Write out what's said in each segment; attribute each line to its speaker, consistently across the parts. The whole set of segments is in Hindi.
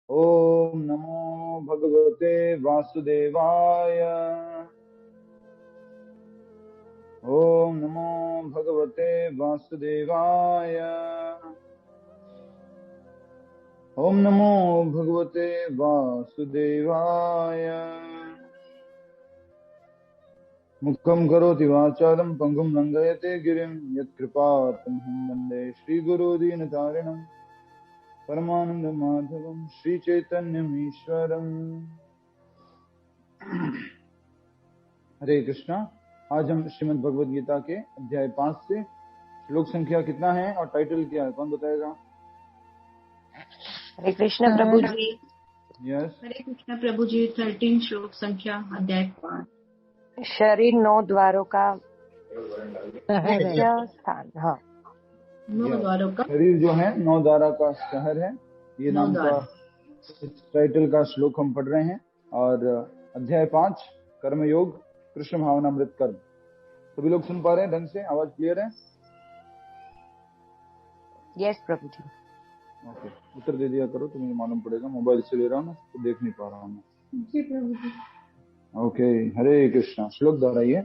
Speaker 1: ओम नमो भगवते वासुदेवाय। ओम नमो भगवते वासुदेवाय। ओम नमो भगवते वासुदेवाय। मुखं करोति वाचालं पंगुं लंघयते गिरिं यत्कृपातमहं वन्दे श्रीगुरुदीनतारिणं परमानन्दमाधवं श्रीचैतन्यमीश्वरम्। हरे कृष्णा। आज हम श्रीमद् भगवद गीता के अध्याय 5 से श्लोक संख्या कितना है और टाइटल क्या है, कौन बताएगा?
Speaker 2: हरे कृष्ण प्रभु जी।
Speaker 1: यस,
Speaker 3: हरे कृष्ण प्रभु जी। 13 श्लोक संख्या अध्याय 5।
Speaker 2: शरीर 9 द्वारों का मुख्य स्थान। हाँ,
Speaker 3: 9 द्वारों का
Speaker 1: शरीर जो है 9 द्वारा का शहर है, ये
Speaker 3: 9
Speaker 1: नाम का
Speaker 3: द्वार।
Speaker 1: इस टाइटल का श्लोक हम पढ़ रहे हैं। और अध्याय 5 कर्मयोग कृष्ण भावनामृत कर्म। सभी लोग सुन पा रहे हैं ढंग से? आवाज क्लियर है?
Speaker 2: यस प्रभु जी।
Speaker 1: ओके, उत्तर दे दिया करो तो मुझे मालूम पड़ेगा। मोबाइल से ले रहा हूँ ना तो देख नहीं पा रहा हूँ मैं।
Speaker 3: जी प्रभु जी।
Speaker 1: ओके, हरे कृष्णा। श्लोक दोहराइए।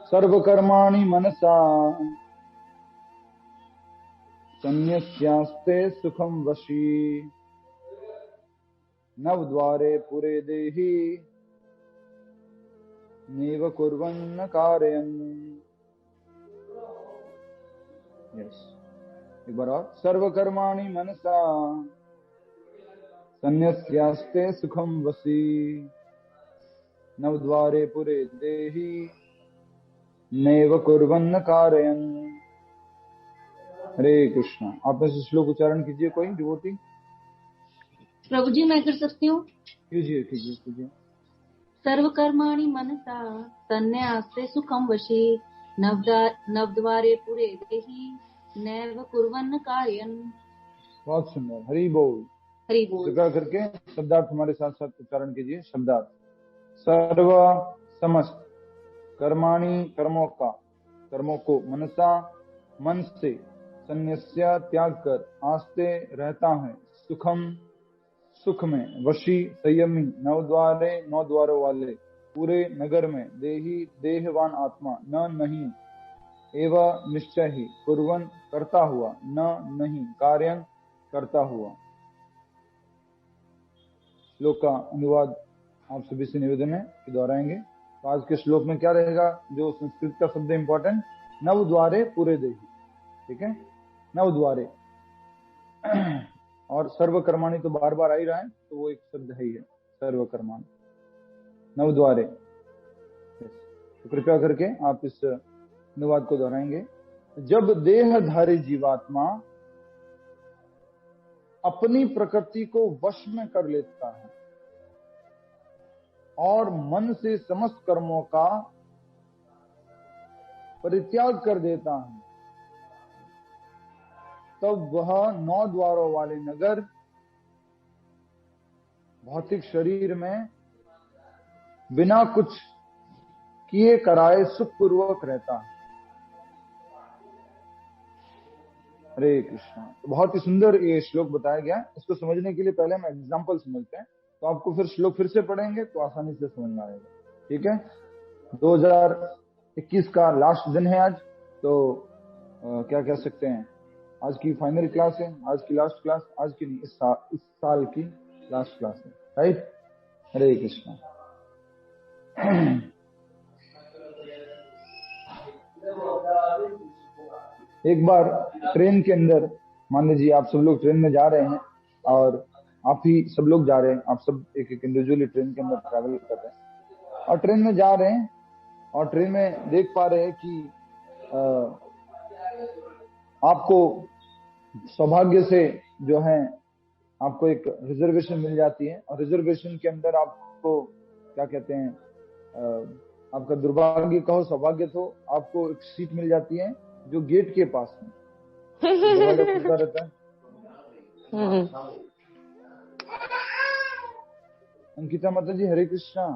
Speaker 1: सर्वकर्माणि मनसा संन्यस्यास्ते सुखम वशी नवद्वारे पुरे देहि नैव कुर्वन्न कारयन्। यस, एक बार और। सर्वकर्माणि मनसा संन्यस्यास्ते सुखम वशी नवद्वारे पुरे देहि नैव कुर्वन्न कारयन्। हरे कृष्णा। आप ऐसे श्लोक उच्चारण कीजिए, कोई डिवोटी।
Speaker 3: प्रभु जी मैं कर सकती हूँ?
Speaker 1: कीजिए कीजिए कीजिए।
Speaker 3: सर्वकर्माणि मनसा संन्यास्ते सुखम वशी नवद्वारे पुरे देहि नैव कुर्वन्न कार्यन्।
Speaker 1: बहुत सुंदर, हरि बोल।
Speaker 3: हरि बोल।
Speaker 1: कृपया करके शब्दार्थ हमारे साथ साथ उच्चारण कीजिए। शब्दार्थ। सर्व समस्त कर्माणि कर्मों को मनसा मन से संन्यस्य त्याग कर आस्ते रहता है सुखम सुख में वशी संयमी नवद्वारे 9 द्वारों वाले पूरे नगर में देही देहवान आत्मा न नहीं एवं निश्चय ही कुर्वन करता हुआ न नहीं कार्य करता हुआ। श्लोक का अनुवाद आप सभी से निवेदन है कि दोहराएंगे। तो आज के श्लोक में क्या रहेगा? जो संस्कृत का शब्द इंपॉर्टेंट, नवद्वारे पूरे देही। ठीक है, नवद्वारे। और सर्वकर्माणी तो बार बार आ ही रहा है, तो वो एक शब्द है ही है, सर्वकर्माणी नवद्वारे। तो कृपया करके आप इस अनुवाद को दोहराएंगे। जब देहधारी जीवात्मा अपनी प्रकृति को वश में कर लेता है और मन से समस्त कर्मों का परित्याग कर देता है, तब वह 9 द्वारों वाले नगर भौतिक शरीर में बिना कुछ किए कराए सुखपूर्वक रहता है। हरे कृष्णा। तो बहुत ही सुंदर ये श्लोक बताया गया। इसको समझने के लिए पहले हम एग्जाम्पल समझते हैं, तो आपको फिर श्लोक फिर से पढ़ेंगे तो आसानी से समझ में आएगा। ठीक है, 2021 का लास्ट दिन है आज, तो क्या कह सकते हैं, आज की फाइनल क्लास है, आज की लास्ट क्लास, आज की नहीं, इस साल की लास्ट क्लास है, राइट। हरे कृष्णा। एक बार ट्रेन के अंदर, मान लीजिए आप सब लोग ट्रेन में जा रहे हैं और आप ही सब लोग जा रहे हैं, आप सब एक एक इंडिविजुअली ट्रेन के अंदर ट्रैवल कर रहे हैं और ट्रेन में जा रहे हैं और ट्रेन में देख पा रहे हैं कि आपको सौभाग्य से जो है आपको एक रिजर्वेशन मिल जाती है और रिजर्वेशन के अंदर आपको क्या कहते हैं, आपका दुर्भाग्य कहो सौभाग्य तो आपको एक सीट मिल जाती है जो गेट के पास में दरवाजा खुलता रहता है। अंकिता माता जी हरे कृष्णा।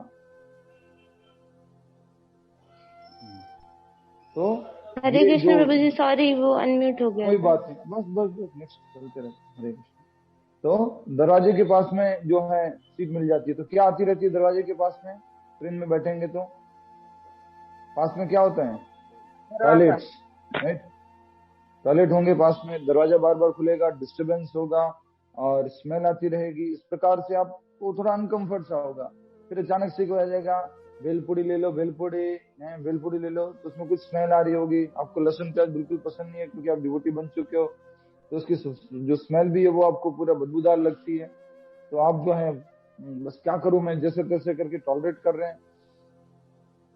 Speaker 1: तो
Speaker 2: हरे कृष्ण प्रभु जी, सॉरी वो अनम्यूट हो गया।
Speaker 1: कोई बात नहीं, बस बस बस नेक्स्ट चलते रहते। हरे कृष्णा। तो दरवाजे के पास में जो है सीट मिल जाती है। तो क्या आती रहती है दरवाजे के पास में? ट्रेन में बैठेंगे तो पास में क्या होता है? Toilets, right? टॉयलेट होंगे पास में, दरवाजा बार बार खुलेगा, डिस्टरबेंस होगा और स्मेल आती रहेगी। इस प्रकार से आपको थोड़ा अनकंफर्ट सा होगा। फिर अचानक से कोई आ जाएगा, भेलपूरी ले लो, भेलपूरी ले लो, तो उसमें कुछ स्मेल आ रही होगी। आपको लहसुन प्याज बिल्कुल पसंद नहीं है क्योंकि आप डिवोटी बन चुके हो, तो उसकी जो स्मेल भी है वो आपको पूरा बदबूदार लगती है। तो आप जो है बस क्या करूं मैं, जैसे तैसे करके टॉलरेट कर रहे हैं।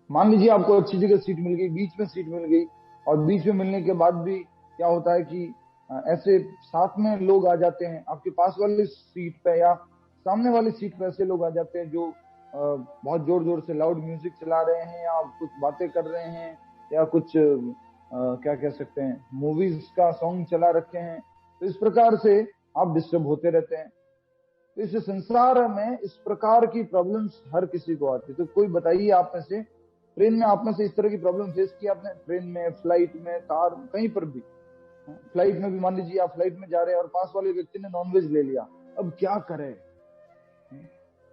Speaker 1: मान लीजिए आपको अच्छी जगह सीट मिल गई, बीच में सीट मिल गई, और बीच में मिलने के बाद भी क्या होता है कि ऐसे साथ में लोग आ जाते हैं आपके पास वाली सीट पे या सामने वाली सीट पे। ऐसे लोग आ जाते हैं जो बहुत जोर जोर से लाउड म्यूजिक चला रहे हैं, या कुछ बातें कर रहे हैं, या कुछ क्या कह सकते हैं, मूवीज का सॉन्ग चला रखे हैं। तो इस प्रकार से आप डिस्टर्ब होते रहते हैं। तो इस संसार में इस प्रकार की प्रॉब्लम्स हर किसी को आती है। तो कोई बताइए आप में से, ट्रेन में आप में से इस तरह की प्रॉब्लम फेस की आपने? ट्रेन में, फ्लाइट में, कार, कहीं पर भी। फ्लाइट में भी मान लीजिए आप फ्लाइट में जा रहे हैं और पास वाले व्यक्ति ने नॉनवेज ले लिया, अब क्या करें?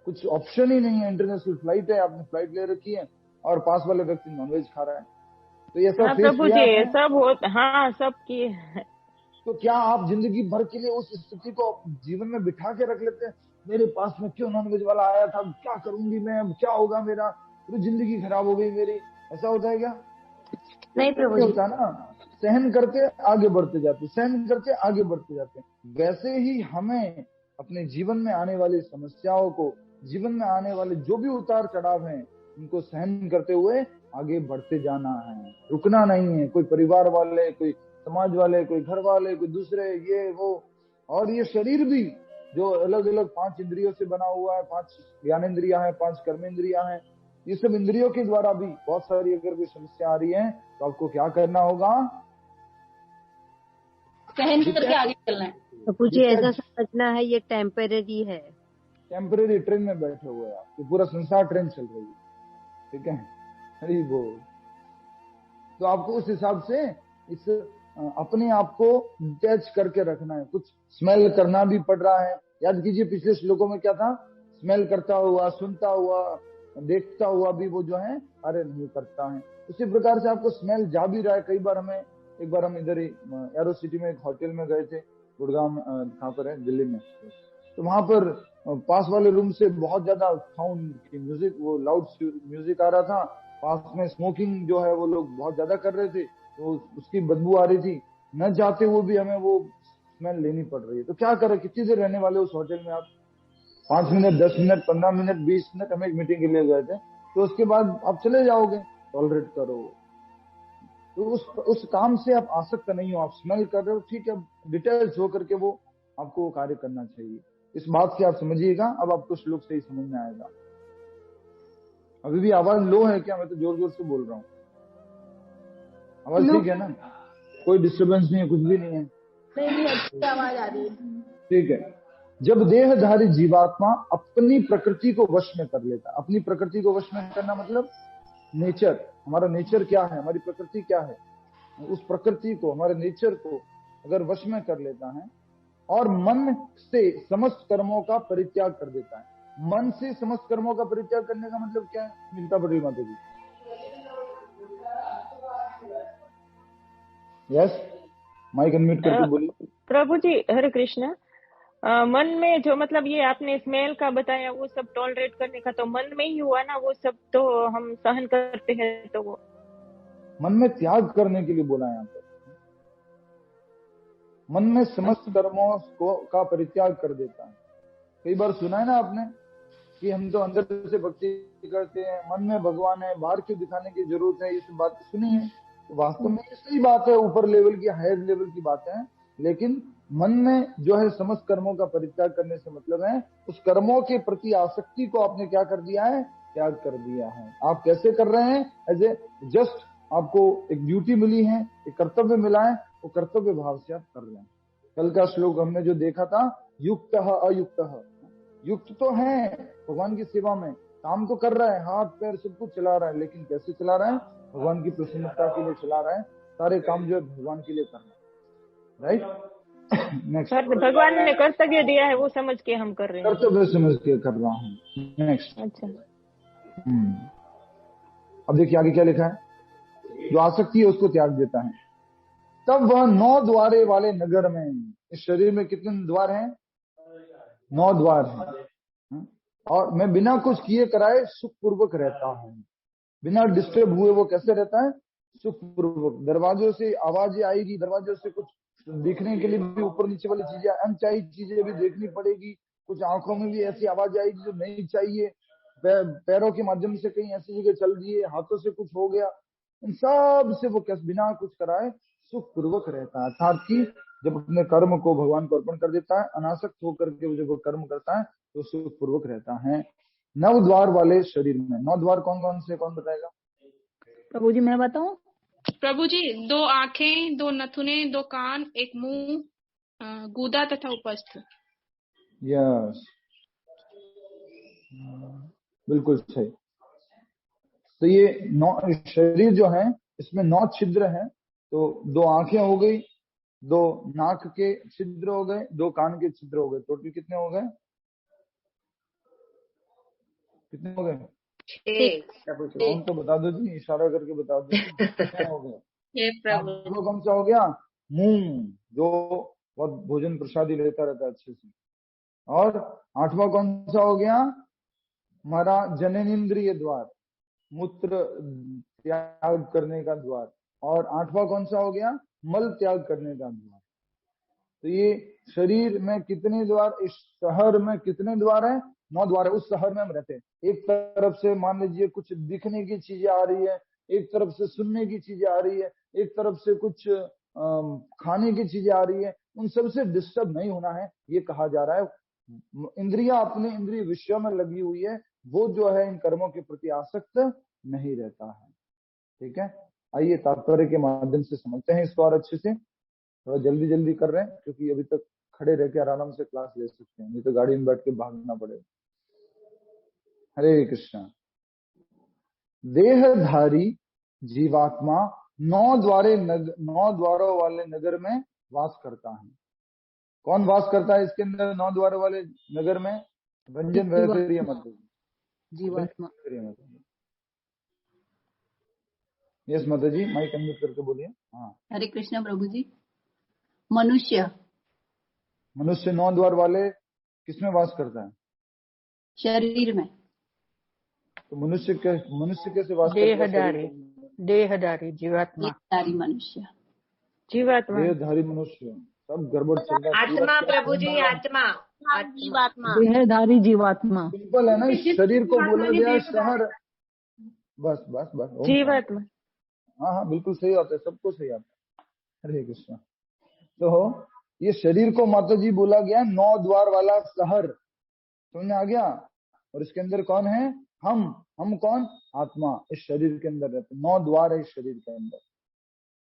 Speaker 1: कुछ ऑप्शन ही नहीं है। इंटरनेशनल फ्लाइट है, आपने फ्लाइट ले रखी है और पास वाले व्यक्ति नॉनवेज खा रहा है। तो ये सब
Speaker 4: हाँ
Speaker 1: फेस
Speaker 4: प्रभु
Speaker 1: किया
Speaker 4: जी,
Speaker 1: आपने?
Speaker 4: सब हो, हाँ सब किए।
Speaker 1: तो क्या आप जिंदगी भर के लिए उस स्थिति को जीवन में बिठा के रख लेते हैं? मेरे पास में क्यों नॉनवेज वाला आया था, क्या करूंगी मैं, अब क्या होगा मेरा, पूरी जिंदगी खराब हो गई मेरी। ऐसा होता है क्या?
Speaker 2: नहीं प्रभु
Speaker 1: नहीं
Speaker 2: जी।
Speaker 1: होता ना। सहन करके आगे बढ़ते जाते, सहन करके आगे बढ़ते जाते हैं। वैसे ही हमें अपने जीवन में आने वाली समस्याओं को, जीवन में आने वाले जो भी उतार चढ़ाव हैं, उनको सहन करते हुए आगे बढ़ते जाना है, रुकना नहीं है। कोई परिवार वाले, कोई समाज वाले, कोई घर वाले, कोई दूसरे, ये वो। और ये शरीर भी जो अलग अलग 5 इंद्रियों से बना हुआ है, 5 ज्ञानेंद्रियां हैं, 5 कर्मेंद्रियां हैं, ये सब इंद्रियों के द्वारा भी बहुत सारी अगर कोई समस्या आ रही है तो आपको क्या करना होगा?
Speaker 3: सहन करके आगे चलना है।
Speaker 5: प्रभु जी ऐसा समझना है ये टेम्परेरी है।
Speaker 1: टेम्परेरी ट्रेन में बैठे हुए हैं आप, तो पूरा संसार ट्रेन चल रही है, ठीक है? हरी बोल। तो आपको उस हिसाब से इस अपने आप को डिटैच करके रखना है। कुछ स्मेल करना भी पड़ रहा है। याद कीजिए पिछले श्लोकों में क्या था? स्मेल करता हुआ, सुनता हुआ, देखता हुआ भी वो जो है अरे नहीं करता है। उसी प्रकार से आपको स्मेल जा भी रहा है। कई बार हमें, एक बार हम इधर ही एरो सिटी में एक होटल में गए थे, गुड़गांव में, कहाँ पर है, दिल्ली में। तो वहां पर पास वाले रूम से बहुत ज्यादा साउंड की म्यूजिक, वो लाउड म्यूजिक आ रहा था। पास में स्मोकिंग जो है वो लोग बहुत ज्यादा कर रहे थे, तो उसकी बदबू आ रही थी। न चाहते हुए भी हमें वो स्मेल लेनी पड़ रही है। तो क्या करें? कितनी देर रहने वाले उस होटल में आप? 5 मिनट, 10 मिनट, 15 मिनट, 20 मिनट। हम एक मीटिंग के लिए गए थे, तो उसके बाद आप चले जाओगे। टॉलरेट करो। तो उस काम से आप आसक्त नहीं हो। आप स्मेल कर रहे हो, ठीक है, डिटेल्स हो करके वो आपको कार्य करना चाहिए। इस बात से आप समझिएगा। अब आपको श्लोक सही समझ में आएगा। अभी भी आवाज लो है क्या? मैं तो जोर जोर से बोल रहा हूँ। आवाज ठीक है ना? कोई डिस्टरबेंस नहीं है, कुछ भी नहीं है?
Speaker 3: नहीं, अच्छी आवाज आ रही है।
Speaker 1: ठीक है। जब देहधारी जीवात्मा अपनी प्रकृति को वश में कर लेता, अपनी प्रकृति को वश में करना मतलब नेचर, हमारा नेचर क्या है, हमारी प्रकृति क्या है, उस प्रकृति को, हमारे नेचर को अगर वश में कर लेता है और मन से समस्त कर्मों का परित्याग कर देता है। मन से समस्त कर्मों का परित्याग करने का मतलब क्या है? मिलता पटेल माता जी। यस, माइक अनम्यूट करके बोलिए।
Speaker 4: प्रभु जी हरे कृष्ण। मन में जो मतलब ये आपने स्मेल का बताया वो सब टॉलरेट करने का तो मन में ही हुआ ना, वो सब तो हम सहन करते हैं। तो वो
Speaker 1: मन में त्याग करने के लिए बोला यहाँ पर। मन में समस्त कर्मों को का परित्याग कर देता है। कई बार सुना है ना आपने कि हम तो अंदर से भक्ति करते हैं, मन में भगवान है, बाहर क्यों दिखाने की जरूरत है? ये सब बात सुनी है। तो वास्तव में ये सही बात है, ऊपर लेवल की, हायर लेवल की बात है। लेकिन मन में जो है समस्त कर्मों का परित्याग करने से मतलब है उस कर्मों के प्रति आसक्ति को आपने क्या कर दिया है? त्याग कर दिया है। आप कैसे कर रहे हैं? एज ए जस्ट आपको एक ड्यूटी मिली है, एक कर्तव्य मिला है, वो कर्तव्य भाव से आप कर रहे हैं। कल का श्लोक हमने जो देखा था, युक्त अयुक्त। युक्त तो है भगवान की सेवा में, काम तो कर रहा है, हाथ पैर सब कुछ चला रहा है, लेकिन कैसे चला रहा है? भगवान की प्रसन्नता के लिए चला रहा है। सारे काम जो है भगवान के लिए कर रहा है, राइट? नेक्स्ट,
Speaker 4: सर भगवान ने कर्तव्य दिया है वो समझ के हम कर रहे हैं।
Speaker 1: कर्तव्य समझ के कर रहा हूँ। नेक्स्ट।
Speaker 4: अच्छा।
Speaker 1: अब देखिए आगे क्या लिखा है, जो आसक्ति है उसको त्याग देता है, तब वह 9 द्वारे वाले नगर में, इस शरीर में कितने द्वार हैं? 9 द्वार हैं। और मैं बिना कुछ किए कराए सुखपूर्वक रहता हूँ। बिना डिस्टर्ब हुए वो कैसे रहता है? सुखपूर्वक। दरवाजों से आवाजें आएगी, दरवाजों से कुछ दिखने के लिए भी ऊपर नीचे वाली चीजें, अनचाही चीजें भी देखनी पड़ेगी, कुछ आंखों में भी ऐसी आवाज आएगी जो नहीं चाहिए, पैरों के माध्यम से कहीं ऐसी जगह चल दिए, हाथों से कुछ हो गया, इन सब से वो कैसे बिना कुछ कराए सुखपूर्वक रहता है। अर्थात कि जब अपने कर्म को भगवान को अर्पण कर देता है, अनासक्त होकर के जब वो कर्म करता है तो सुखपूर्वक रहता है। 9 द्वार वाले शरीर में 9 द्वार कौन कौन से, कौन बताएगा?
Speaker 6: प्रभु जी मैं बताऊं?
Speaker 3: प्रभु जी, 2 आंखें, 2 नथुने, 2 कान, 1 मुंह, गूदा तथा उपस्थ।
Speaker 1: यस, बिल्कुल सही। तो ये 9 शरीर जो है इसमें 9 छिद्र हैं। तो 2 आंखें हो गई, 2 नाक के छिद्र हो गए, 2 कान के छिद्र हो गए, टोटल कितने हो गए? कितने हो गए?
Speaker 2: 6।
Speaker 1: तो बता दो जी, इशारा करके बता दो कितने हो गए?
Speaker 3: हे प्रभु।
Speaker 1: 8वां कौन सा हो गया? मुंह, जो बहुत भोजन प्रसादी लेता रहता है अच्छे से। और 8वां कौन सा हो गया? हमारा जननेंद्रिय द्वार, मूत्र त्याग करने का द्वार। और 8वां कौन सा हो गया? मल त्याग करने का द्वार। तो ये शरीर में कितने द्वार, इस शहर में कितने द्वार है? 9 द्वार है। उस शहर में हम रहते हैं। एक तरफ से मान लीजिए कुछ दिखने की चीजें आ रही है, एक तरफ से सुनने की चीजें आ रही है, एक तरफ से कुछ खाने की चीजें आ रही है, उन सब से डिस्टर्ब नहीं होना है, ये कहा जा रहा है। इंद्रिया अपने इंद्रिय विषयों में लगी हुई है, वो जो है इन कर्मों के प्रति आसक्त नहीं रहता है। ठीक है, आइए तात्पर्य के माध्यम से समझते हैं इसको और अच्छे से। थोड़ा जल्दी जल्दी कर रहे हैं क्योंकि अभी तक खड़े रह के आराम से क्लास ले सकते हैं, नहीं तो गाड़ी में बैठ के भागना पड़ेगा। हरे कृष्णा। देहधारी जीवात्मा 9 द्वारों वाले नगर में वास करता है। कौन वास करता है इसके अंदर 9 द्वारों वाले नगर में? रंजन वैसे मत
Speaker 6: जीवात्मा।
Speaker 1: यस माता जी, माइक अनम्यूट करके बोलिए। हाँ।
Speaker 6: हरे कृष्ण प्रभु जी। मनुष्य
Speaker 1: 9 द्वार वाले किसमें वास करता है?
Speaker 6: शरीर में।
Speaker 1: तो मनुष्य कैसे वास करता है?
Speaker 2: देहधारी जीवात्मा।
Speaker 6: देहधारी मनुष्य।
Speaker 4: जीवात्मा।
Speaker 1: देहधारी मनुष्य, सब गड़बड़ चल रहा है।
Speaker 2: आत्मा प्रभु जी, आत्मा।
Speaker 6: जीवात्मा। देहधारी जीवात्मा।
Speaker 1: सिंपल है ना, इस शरीर को बोला गया शहर। बस बस बस,
Speaker 4: जीवात्मा।
Speaker 1: हाँ हाँ बिल्कुल सही आता है, सबको सही आता है। हरे कृष्ण। तो ये शरीर को माता जी बोला गया 9 द्वार वाला शहर, समझ आ गया? और इसके अंदर कौन है? हम कौन? आत्मा इस शरीर के अंदर रहते। 9 द्वार है इस शरीर के अंदर।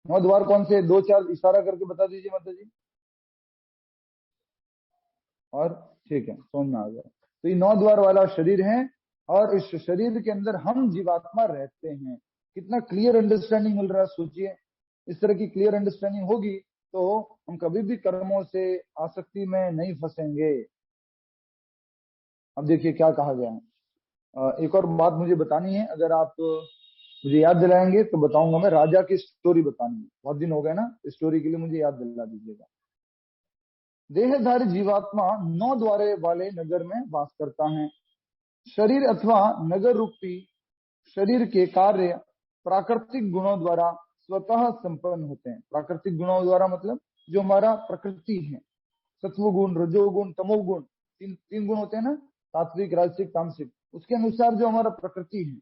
Speaker 1: 9 द्वार कौन से? 2-4 इशारा करके बता दीजिए माता जी। और ठीक है, समझ में आ गया। तो ये 9 द्वार वाला शरीर है और इस शरीर के अंदर हम जीवात्मा रहते हैं। कितना क्लियर अंडरस्टैंडिंग मिल रहा है, सोचिए। इस तरह की क्लियर अंडरस्टैंडिंग होगी तो हम कभी भी कर्मों से आसक्ति में नहीं फंसेंगे। अब देखिए क्या कहा गया है। एक और बात मुझे बतानी है, अगर आप मुझे याद दिलाएंगे तो बताऊंगा। मैं राजा की स्टोरी बतानी है, बहुत दिन हो गए ना, स्टोरी के लिए मुझे याद दिला दीजिएगा। देहधारी जीवात्मा 9 द्वारे वाले नगर में वास करता है। शरीर अथवा नगर रूपी शरीर के कार्य प्राकृतिक गुणों द्वारा स्वतः संपन्न होते हैं। प्राकृतिक गुणों द्वारा मतलब जो हमारा प्रकृति है, सत्वगुण, रजोगुण, तमोगुण, तीन गुण होते हैं ना, सात्विक, राजसिक, तामसिक। उसके अनुसार जो हमारा प्रकृति है,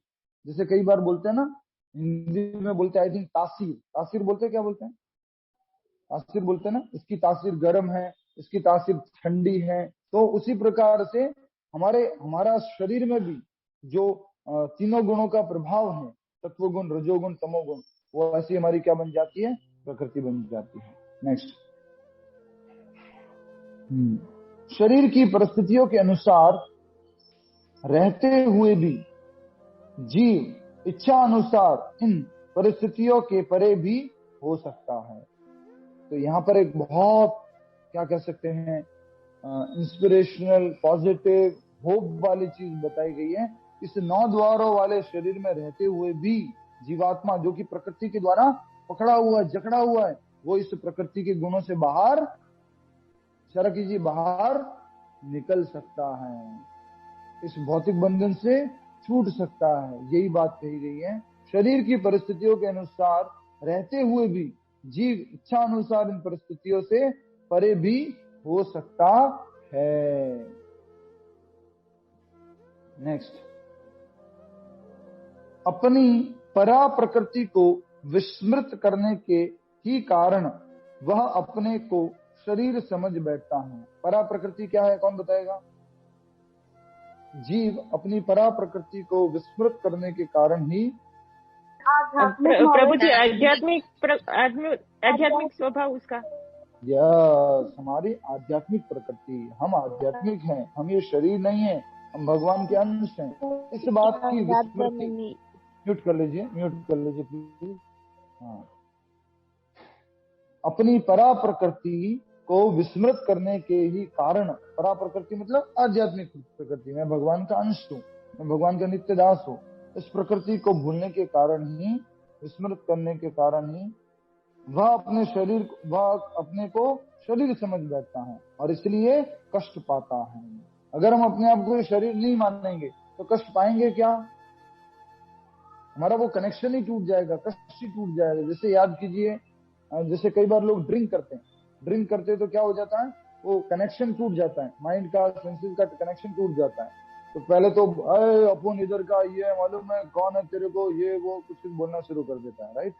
Speaker 1: जैसे कई बार बोलते हैं ना, हिंदी में बोलते हैं आई थिंक तासीर बोलते हैं, क्या बोलते हैं? तासीर बोलते हैं ना। इसकी तासीर गर्म है, इसकी तासीर ठंडी है। तो उसी प्रकार से हमारा शरीर में भी जो तीनों गुणों का प्रभाव है, सत्वगुण, रजोगुण, तमोगुण, वो ऐसी हमारी क्या बन जाती है? प्रकृति बन जाती है। नेक्स्ट। शरीर की परिस्थितियों के अनुसार रहते हुए भी जीव इच्छा अनुसार इन परिस्थितियों के परे भी हो सकता है। तो यहाँ पर एक बहुत क्या कह सकते हैं, इंस्पिरेशनल, पॉजिटिव, होप वाली चीज बताई गई है। इस 9 द्वारों वाले शरीर में रहते हुए भी जीवात्मा जो कि प्रकृति के द्वारा पकड़ा हुआ है, जकड़ा हुआ है, वो इस प्रकृति के गुणों से बाहर, इशारा कीजिए, बाहर निकल सकता है, इस भौतिक बंधन से छूट सकता है। यही बात कही गई है। शरीर की परिस्थितियों के अनुसार रहते हुए भी जीव इच्छा अनुसार इन परिस्थितियों से परे भी हो सकता है। नेक्स्ट, अपनी परा प्रकृति को विस्मृत करने के ही कारण वह अपने को शरीर समझ बैठता है। परा प्रकृति क्या है, कौन बताएगा? जीव अपनी परा प्रकृति को विस्मृत करने के कारण ही
Speaker 4: प्रभु जी आध्यात्मिक स्वभाव उसका,
Speaker 1: यस, हमारी आध्यात्मिक प्रकृति, हम आध्यात्मिक हैं, हम ये शरीर नहीं है, हम भगवान के अंश हैं। इस बात की विस्मृति, म्यूट कर लीजिए प्लीज। हाँ, अपनी परा प्रकृति को विस्मृत करने के ही कारण, परा प्रकृति मतलब आध्यात्मिक प्रकृति, मैं भगवान का अंश हूँ, मैं भगवान का नित्य दास हूँ, इस प्रकृति को भूलने के कारण ही, विस्मृत करने के कारण ही वह अपने को शरीर समझ बैठता है और इसलिए कष्ट पाता है। अगर हम अपने आप को शरीर नहीं मानेंगे तो कष्ट पाएंगे क्या? हमारा वो कनेक्शन ही टूट जाएगा, कष्ट ही टूट जाएगा। जैसे याद कीजिए, जैसे कई बार लोग ड्रिंक करते हैं तो क्या हो जाता है, वो कनेक्शन टूट जाता है, माइंड का, सेंसेस का कनेक्शन टूट जाता है। तो पहले तो अरे अपन इधर का, ये मालूम है कौन है तेरे को, ये वो कुछ बोलना शुरू कर देता है, राइट?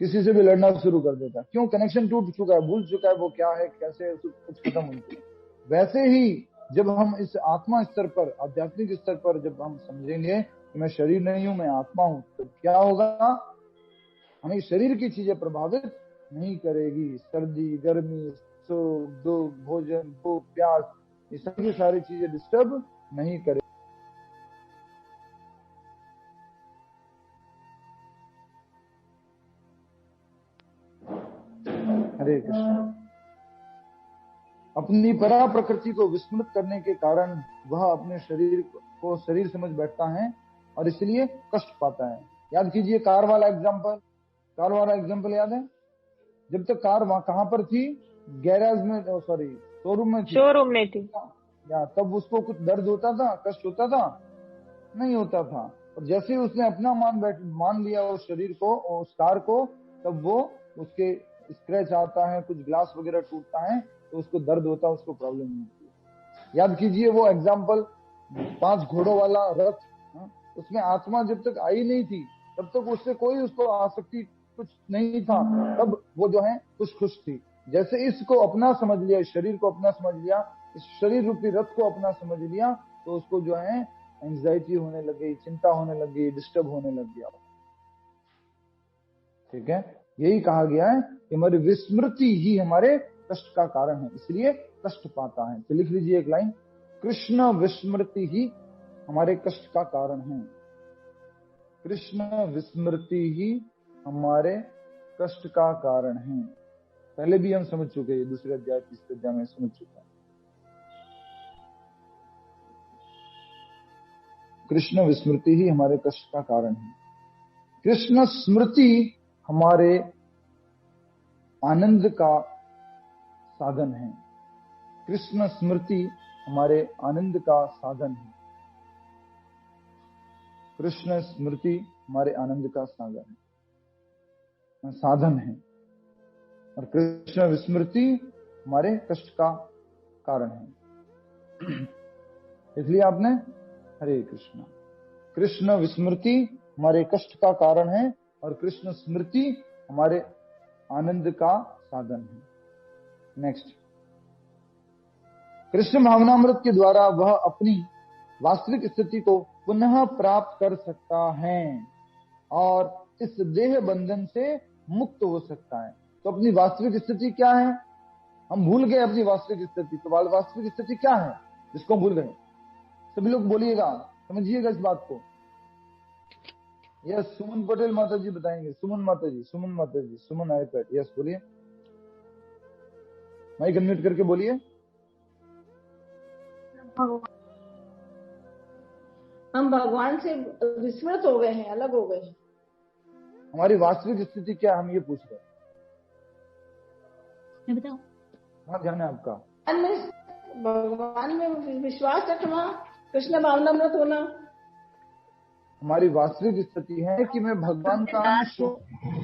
Speaker 1: किसी से भी लड़ना शुरू कर देता है। क्यों? कनेक्शन टूट चुका है, भूल चुका है वो क्या है, कैसे है, कुछ खत्म हो चुका है। वैसे ही जब हम इस आत्मा स्तर पर, आध्यात्मिक स्तर पर जब हम समझेंगे कि मैं शरीर नहीं हूं, मैं आत्मा हूं, तो क्या होगा? हमें शरीर की चीजें प्रभावित नहीं करेगी। सर्दी, गर्मी, सुख, दुख, भोजन, भूख, प्यास, ये सभी सारी चीजें डिस्टर्ब नहीं करेगी। हरे कृष्ण। अपनी परा प्रकृति को विस्मृत करने के कारण वह अपने शरीर को शरीर समझ बैठता है और इसलिए कष्ट पाता है। याद कीजिए कार वाला एग्जांपल याद है? जब तक कार वहां कहां पर थी, गैराज में, सॉरी शोरूम में थी या तब उसको कुछ दर्द होता था, कष्ट होता था? नहीं होता था। और जैसे ही उसने अपना मान लिया उस शरीर को, उस कार को, तब वो उसके स्क्रैच आता है, कुछ ग्लास वगैरह टूटता है तो उसको दर्द होता है, उसको प्रॉब्लम नहीं होती। याद कीजिए वो एग्जाम्पल 5 घोड़ों वाला रथ, उसमें आत्मा जब तक आई नहीं थी तब तक उससे कोई उसको आसक्ति कुछ नहीं था, तब वो जो है खुश थी। जैसे इसको अपना समझ लिया, इस शरीर को अपना समझ लिया, इस शरीर रूपी रथ को अपना समझ लिया, तो उसको जो है एंजाइटी होने लग गई, चिंता होने लग गई, डिस्टर्ब होने लग गया। ठीक है, यही कहा गया है कि हमारी विस्मृति ही हमारे कष्ट का कारण है, इसलिए कष्ट पाता है। तो लिख लीजिए एक लाइन, कृष्ण विस्मृति ही हमारे कष्ट का कारण है। कृष्ण विस्मृति ही हमारे कष्ट का कारण है। पहले भी हम समझ चुके हैं, दूसरे अध्याय तीसरे अध्याय में समझ चुके हैं। कृष्ण विस्मृति ही हमारे कष्ट का कारण है। कृष्ण स्मृति हमारे आनंद का साधन है। कृष्ण स्मृति हमारे आनंद का साधन है। कृष्ण स्मृति हमारे आनंद का साधन है और कृष्ण विस्मृति हमारे कष्ट का कारण है। इसलिए आपने हरे कृष्ण, कृष्ण विस्मृति हमारे कष्ट का कारण है और कृष्ण स्मृति हमारे आनंद का साधन है। नेक्स्ट, कृष्ण भावनामृत के द्वारा वह अपनी वास्तविक स्थिति को पुनः प्राप्त कर सकता है और इस देह बंधन से मुक्त हो सकता है। तो अपनी वास्तविक स्थिति क्या है? हम भूल गए अपनी वास्तविक स्थिति। तो वास्तविक स्थिति क्या है जिसको भूल गए? सभी लोग बोलिएगा, समझिएगा इस बात को। यस, सुमन पटेल माता जी बताएंगे। सुमन माता जी, सुमन आईपैड, यस बोलिए। माइक अनम्यूट करके बोलिए।
Speaker 7: हम भगवान से विस्मृत हो गए हैं, अलग हो गए हैं।
Speaker 1: हमारी वास्तविक स्थिति क्या, हम ये पूछ रहे हैं।
Speaker 6: मैं बताऊं?
Speaker 1: हाँ, ध्यान है आपका।
Speaker 7: भगवान में विश्वास रखना, कृष्ण भावनामृत होना।
Speaker 1: हमारी वास्तविक स्थिति है कि मैं भगवान का अंश हूँ,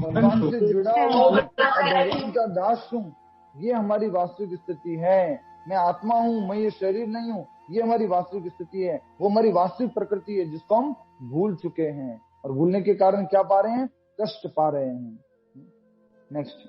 Speaker 1: भगवान से जुड़ा हुआ और भगवान का दास हूँ। ये हमारी वास्तविक स्थिति है। मैं आत्मा हूँ, मैं ये शरीर नहीं हूँ। ये हमारी वास्तविक स्थिति है। वो हमारी वास्तविक प्रकृति है जिसको हम भूल चुके हैं, और भूलने के कारण क्या पा रहे हैं? कष्ट पा रहे हैं। नेक्स्ट,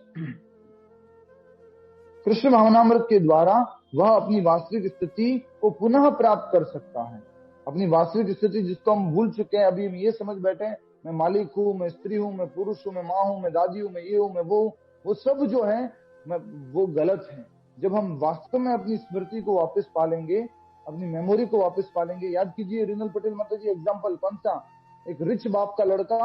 Speaker 1: कृष्ण भावनामृत के द्वारा वह अपनी वास्तविक स्थिति को पुनः प्राप्त कर सकता है। अपनी वास्तविक स्थिति जिसको हम भूल चुके हैं, अभी हम ये समझ बैठे हैं मैं मालिक हूँ, मैं स्त्री हूँ, मैं पुरुष हूँ, मैं माँ हूँ, मैं दादी हूँ, मैं ये हूँ, मैं वो सब जो है वो गलत है। जब हम वास्तव में अपनी स्मृति को वापस पालेंगे, अपनी मेमोरी को वापस पालेंगे। याद कीजिए रीनल पटेल माता जी एग्जाम्पल, कौन सा? एक रिच बाप का लड़का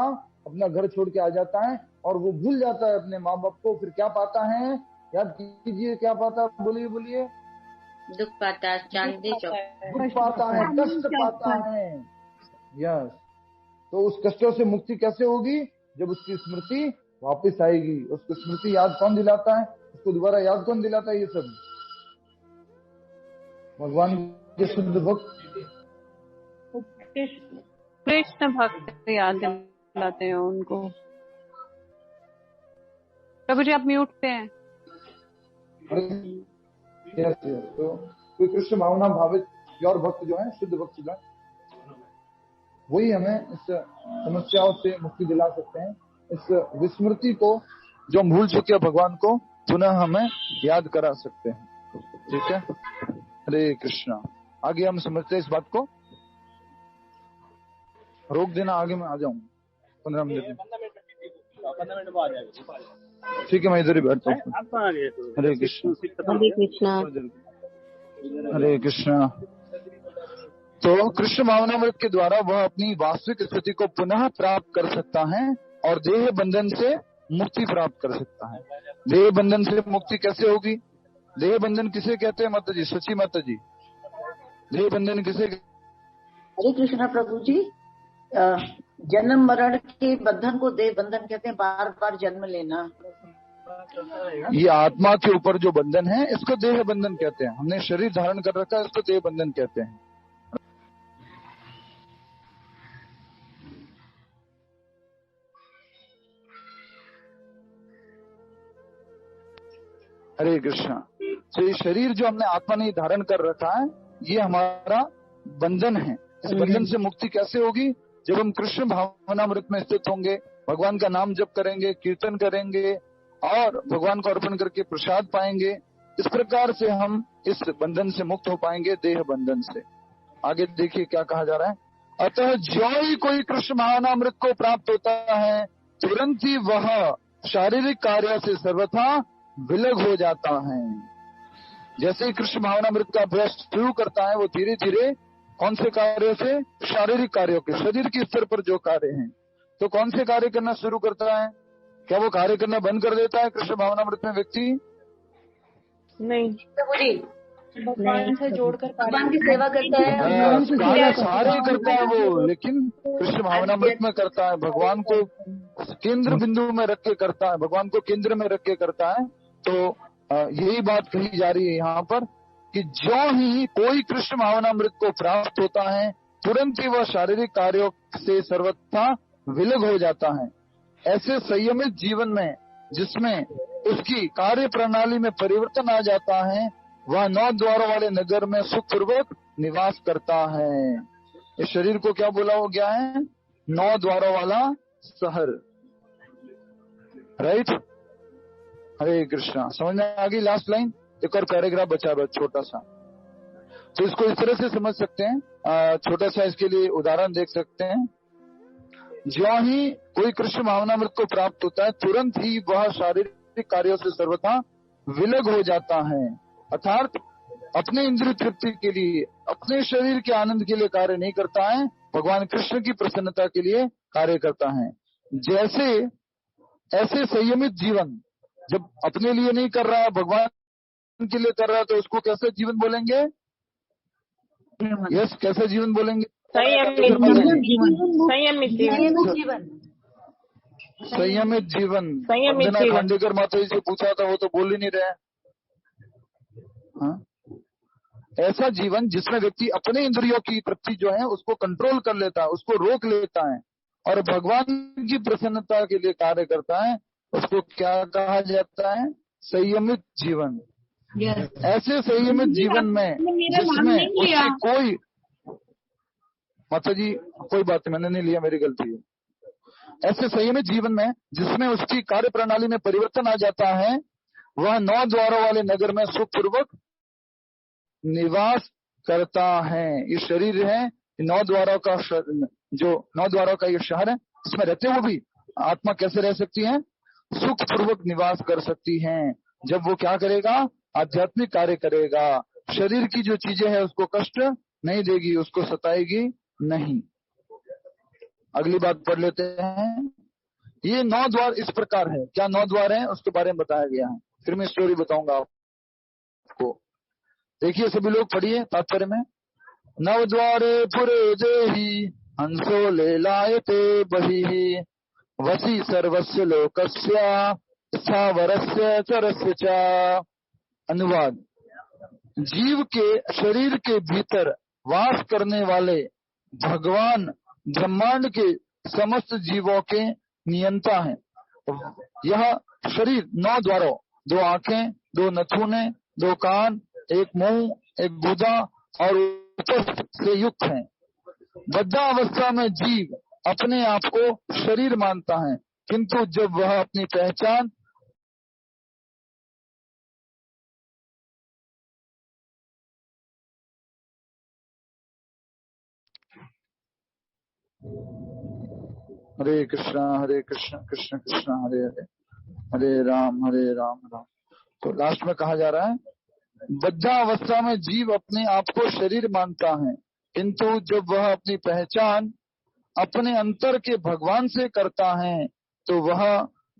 Speaker 1: अपना घर छोड़ के आ जाता है और वो भूल जाता है अपने माँ बाप को, फिर क्या पाता है? याद कीजिए क्या पाता है? बोलिए बोलिए।
Speaker 2: दुख पाता है, चांदी चौक,
Speaker 1: दुख पाता है, कष्ट पाता है। यस, तो उस कष्टों से मुक्ति कैसे होगी? जब उसकी स्मृति वापस आएगी। उसको स्मृति याद कौन दिलाता है? उसको दोबारा याद कौन दिलाता है? ये सब भगवान के शुद्ध भक्त,
Speaker 8: कृष्ण भक्त याद दिलाते हैं उनको। प्रभु जी आप म्यूट पे हैं।
Speaker 1: यस, तो कोई कृष्ण भावना भावित प्योर भक्त जो है, शुद्ध भक्त जो है, वही हमें इस समस्याओं से मुक्ति दिला सकते हैं। इस विस्मृति को जो हम भूल चुके हैं, भगवान को पुनः हमें याद करा सकते हैं। ठीक है, हरे कृष्णा। आगे हम समझते हैं इस बात को। रोक देना, आगे मैं आ जाऊंगा 15 मिनट में।
Speaker 9: 15 मिनट में आ जाएगा।
Speaker 1: ठीक है, मैं इधर ही बैठता हूँ। हरे कृष्णा,
Speaker 5: हरे कृष्णा,
Speaker 1: हरे कृष्णा। तो कृष्ण भावनामृत के द्वारा वह अपनी वास्तविक स्थिति को पुनः प्राप्त कर सकता है और देह बंधन से मुक्ति प्राप्त कर सकता है। देह बंधन से मुक्ति कैसे होगी? देह बंधन किसे कहते हैं माता जी? सची माता जी, देह बंधन किसे?
Speaker 10: हरे कृष्णा प्रभु जी, जन्म मरण के बंधन को देह बंधन कहते हैं, बार बार जन्म लेना।
Speaker 1: ये आत्मा के ऊपर जो बंधन है इसको देह बंधन कहते हैं। हमने शरीर धारण कर रखा है, इसको देह बंधन कहते हैं। हरे कृष्णा। तो ये शरीर जो हमने आत्मा ने धारण कर रखा है, ये हमारा बंधन है। इस बंधन से मुक्ति कैसे होगी? जब हम कृष्ण भावनामृत में स्थित होंगे, भगवान का नाम जप करेंगे, कीर्तन करेंगे और भगवान को अर्पण करके प्रसाद पाएंगे। इस प्रकार से हम इस बंधन से मुक्त हो पाएंगे, देह बंधन से। आगे देखिए क्या कहा जा रहा है। अतः जो ही कोई कृष्ण भावनामृत को प्राप्त होता है, तुरंत ही वह शारीरिक कार्य से सर्वथा विलग हो जाता है। जैसे ही कृष्ण भावनामृत का अभ्यास शुरू करता है, वो धीरे धीरे कौन से कार्यों से? शारीरिक कार्यों के, शरीर के स्तर पर जो कार्य हैं। तो कौन से कार्य करना शुरू करता है? क्या वो कार्य करना बंद कर देता है कृष्ण भावनामृत में व्यक्ति?
Speaker 4: नहीं,
Speaker 7: भगवान से जोड़कर
Speaker 10: भगवान की सेवा करता है,
Speaker 1: कार्य सारे करता है वो, लेकिन कृष्ण भावनामृत में करता है। भगवान को केंद्र बिंदु में रख के करता है, भगवान को केंद्र में रख के करता है। तो यही बात कही जा रही है यहाँ पर कि जो ही कोई कृष्ण भावनामृत को प्राप्त होता है, तुरंत ही वह शारीरिक कार्यों से सर्वथा विलग हो जाता है। ऐसे संयमित जीवन में जिसमें उसकी कार्य प्रणाली में परिवर्तन आ जाता है, वह 9 द्वारों वाले नगर में सुखपूर्वक निवास करता है। इस शरीर को क्या बोला हो गया है? 9 द्वारों वाला शहर। राइट, हरे कृष्णा। समझ में आ गई? लास्ट लाइन, एक और पैराग्राफ बचा है छोटा सा। तो इसको इस तरह से समझ सकते हैं, छोटा सा इसके लिए उदाहरण देख सकते हैं। जो ही कोई कृष्ण भावनामृत को प्राप्त होता है, तुरंत ही वह शारीरिक कार्यों से सर्वथा विलग हो जाता है। अर्थात अपने इंद्रिय तृप्ति के लिए, अपने शरीर के आनंद के लिए कार्य नहीं करता है, भगवान कृष्ण की प्रसन्नता के लिए कार्य करता है। जैसे ऐसे संयमित जीवन जब अपने लिए नहीं कर रहा है, भगवान के लिए कर रहा है तो उसको कैसे जीवन बोलेंगे? यस, कैसे जीवन बोलेंगे?
Speaker 4: संयमित जीवन।
Speaker 1: खांडेकर माता जी से पूछा था, वो तो बोल ही नहीं रहे। हाँ, ऐसा जीवन जिसमें व्यक्ति अपने इंद्रियों की वृत्ति जो है उसको कंट्रोल कर लेता है, उसको रोक लेता है और भगवान की प्रसन्नता के लिए कार्य करता है, उसको क्या कहा जाता है? संयमित जीवन। ऐसे संयमित जीवन में जिसमें उसकी कोई, माता जी कोई बात नहीं, मैंने नहीं लिया, मेरी गलती है। ऐसे संयमित जीवन में जिसमें उसकी कार्य प्रणाली में परिवर्तन आ जाता है, वह 9 द्वारों वाले नगर में सुखपूर्वक निवास करता है। ये शरीर है, 9 द्वारों का जो 9 द्वारों का ये शहर है, इसमें रहते हुए भी आत्मा कैसे रह सकती है? सुखपूर्वक निवास कर सकती हैं। जब वो क्या करेगा? आध्यात्मिक कार्य करेगा। शरीर की जो चीजें हैं उसको कष्ट नहीं देगी, उसको सताएगी नहीं। अगली बात पढ़ लेते हैं। ये 9 द्वार इस प्रकार है। क्या 9 द्वार हैं? उसके बारे में बताया गया है। फिर मैं स्टोरी बताऊंगा आपको। देखिए सभी लोग पढ़िए तात्पर्य में। 9 द्वारे पुरे देहि हंसो ले लायते बहि वसी सर्वस्य लोकस्य स्थावरस्य चरस्य च। अनुवाद: जीव के शरीर के भीतर वास करने वाले भगवान ब्रह्मांड के समस्त जीवों के नियंता हैं। यह शरीर 9 द्वारों, 2 आंखें, 2 नथुने, 2 कान, 1 मुंह, 1 गुदा और उपस्थ से युक्त है। बद्धावस्था में जीव अपने आप को शरीर मानता है, किंतु जब वह अपनी पहचान हरे कृष्ण कृष्ण कृष्ण हरे हरे, हरे राम राम। तो लास्ट में कहा जा रहा है, बद्धावस्था में जीव अपने आप को शरीर मानता है, किंतु जब वह अपनी पहचान अपने अंतर के भगवान से करता है तो वह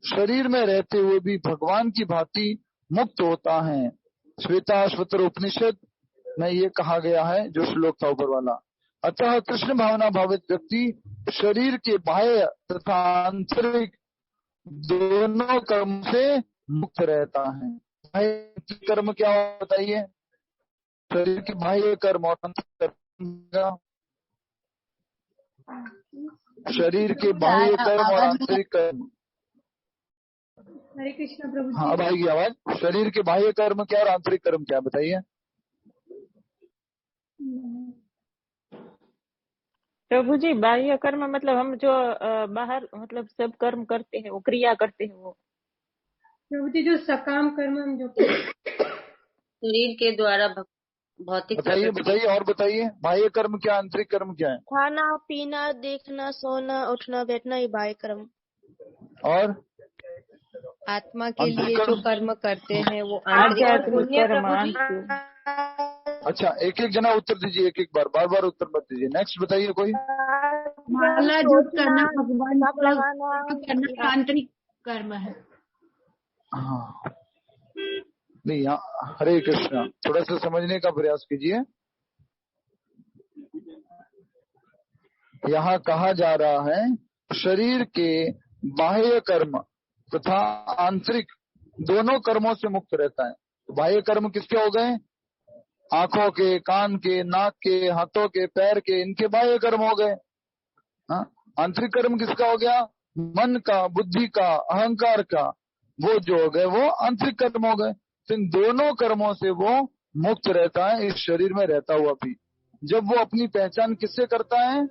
Speaker 1: शरीर में रहते हुए भी भगवान की भांति मुक्त होता है। श्वेताश्वतर उपनिषद में ये कहा गया है, जो श्लोक था ऊपर वाला। अतः कृष्ण भावना भावित व्यक्ति शरीर के बाह्य तथा आंतरिक दोनों कर्म से मुक्त रहता है। बाह्य कर्म क्या बताइए? शरीर के बाह्य कर्म और आंतरिक कर्म। शरीर के बाह्य कर्म और आंतरिक कर्म।
Speaker 7: हरे कृष्ण प्रभु जी।
Speaker 1: हाँ, अब आएगी आवाज। शरीर के बाह्य कर्म क्या और आंतरिक कर्म क्या, बताइए।
Speaker 4: प्रभु जी, बाह्य कर्म मतलब हम जो बाहर मतलब सब कर्म करते हैं, वो क्रिया करते हैं, वो
Speaker 7: प्रभु जी जो सकाम कर्म हम जो
Speaker 2: शरीर के द्वारा भौतिक।
Speaker 1: बताइए और बताइए, बाह्य कर्म क्या, आंतरिक कर्म क्या है?
Speaker 11: खाना पीना, देखना, सोना, उठना बैठना, ये बाह्य कर्म।
Speaker 1: और
Speaker 5: आत्मा के लिए जो कर्म करते हैं वो आंतरिक कर्म।
Speaker 1: अच्छा, एक एक जना उत्तर दीजिए, एक एक बार बार उत्तर मत दीजिए। नेक्स्ट बताइए कोई।
Speaker 6: माला जप करना भगवान करना आंतरिक कर्म है।
Speaker 1: हाँ, नहीं, यहाँ हरे कृष्ण, थोड़ा सा समझने का प्रयास कीजिए। यहाँ कहा जा रहा है शरीर के बाह्य कर्म तथा आंतरिक दोनों कर्मों से मुक्त रहता है। तो बाह्य कर्म किसके हो गए? आंखों के, कान के, नाक के, हाथों के, पैर के, इनके बाह्य कर्म हो गए। आंतरिक कर्म किसका हो गया? मन का, बुद्धि का, अहंकार का, वो जो हो गए वो आंतरिक कर्म हो गए। तो इन दोनों कर्मों से वो मुक्त रहता है, इस शरीर में रहता हुआ भी। जब वो अपनी पहचान किससे करता है?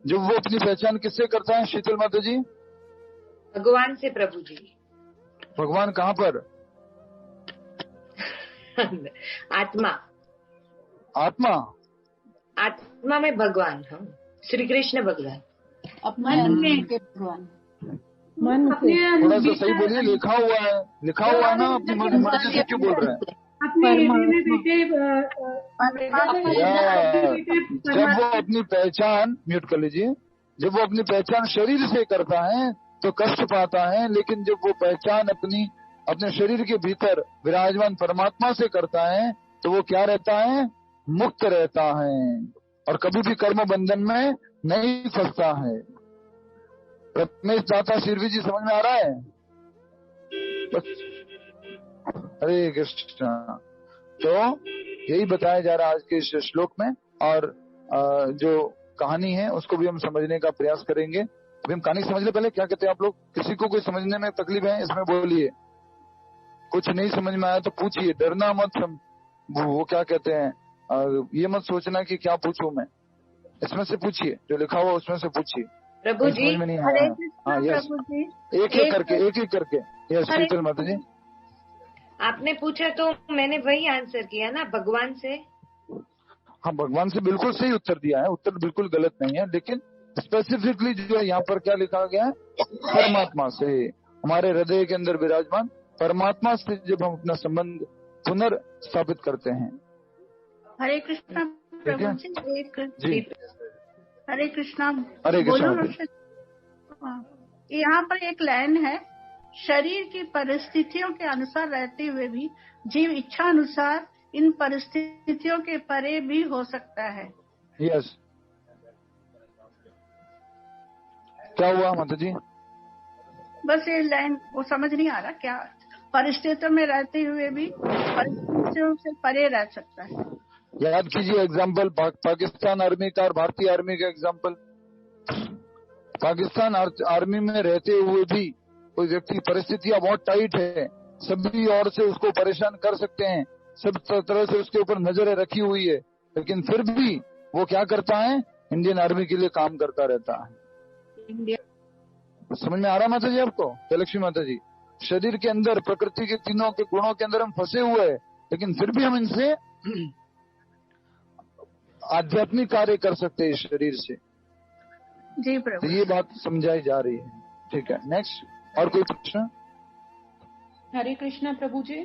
Speaker 1: जब वो अपनी पहचान किससे करता है शीतल माता जी?
Speaker 5: भगवान से प्रभु जी।
Speaker 1: भगवान कहाँ पर?
Speaker 5: आत्मा।
Speaker 1: आत्मा
Speaker 5: आत्मा में भगवान, हम श्री कृष्ण भगवान।
Speaker 6: मन में भगवान,
Speaker 7: मन
Speaker 1: थोड़ा सा सही बोलिए। लिखा हुआ है ना, अपनी मर्जी से क्यों बोल रहे हैं? जब वो अपनी पहचान, म्यूट कर लीजिए, जब वो अपनी पहचान शरीर से करता है तो कष्ट पाता है, लेकिन जब वो पहचान अपनी अपने शरीर के भीतर विराजमान परमात्मा से करता है तो वो क्या रहता है? मुक्त रहता है और कभी भी कर्म बंधन में नहीं फंसता है। रमेश दाता सिरवी जी समझ में आ रहा है? बस हरे कृष्ण। तो यही बताया जा रहा है आज के इस श्लोक में, और जो कहानी है उसको भी हम समझने का प्रयास करेंगे। अभी हम कहानी समझ ले पहले, क्या कहते हैं आप लोग? किसी को कोई समझने में तकलीफ है इसमें बोलिए, कुछ नहीं समझ में आया तो पूछिए, डरना मत। वो क्या कहते हैं, ये मत सोचना कि क्या पूछूं मैं, इसमें से पूछिए, जो लिखा हुआ उसमें से पूछिए।
Speaker 5: प्रभु जी,
Speaker 1: समझ में नहीं आया? हाँ यस, एक एक करके यस शीतल माता जी।
Speaker 5: आपने पूछा तो मैंने वही आंसर किया ना, भगवान से।
Speaker 1: हाँ भगवान से बिल्कुल सही उत्तर दिया है, उत्तर बिल्कुल गलत नहीं है, लेकिन स्पेसिफिकली जो है यहाँ पर क्या लिखा गया है? परमात्मा से, हमारे हृदय के अंदर विराजमान परमात्मा से जब हम अपना संबंध पुनर्स्थापित करते हैं।
Speaker 6: हरे कृष्णा प्रभु जी, हरे कृष्णा।
Speaker 1: हरे कृष्णा।
Speaker 6: यहाँ पर एक लाइन है, शरीर की परिस्थितियों के अनुसार रहते हुए भी जीव इच्छा अनुसार इन परिस्थितियों के परे भी हो सकता है।
Speaker 1: यस, क्या हुआ माता जी?
Speaker 6: बस ये लाइन वो समझ नहीं आ रहा, क्या परिस्थितियों में रहते हुए भी परिस्थितियों से परे रह सकता है।
Speaker 1: याद कीजिए एग्जाम्पल, पाकिस्तान आर्मी का और भारतीय आर्मी का एग्जाम्पल। पाकिस्तान आर्मी में रहते हुए भी कोई व्यक्ति, परिस्थितियां बहुत टाइट है, सभी ओर से उसको परेशान कर सकते हैं, सब तरह से उसके ऊपर नजरें रखी हुई है, लेकिन फिर भी वो क्या करता है? इंडियन आर्मी के लिए काम करता रहता है। समझ में आ रहा माता जी आपको? लक्ष्मी माता जी, शरीर के अंदर प्रकृति के तीनों के गुणों के अंदर हम फंसे हुए हैं, लेकिन फिर भी हम इनसे आध्यात्मिक कार्य कर सकते हैं इस शरीर से।
Speaker 6: जी प्रभु,
Speaker 1: तो ये बात समझाई जा रही है। ठीक है, नेक्स्ट। और कोई प्रश्न?
Speaker 8: हरे कृष्णा प्रभु जी।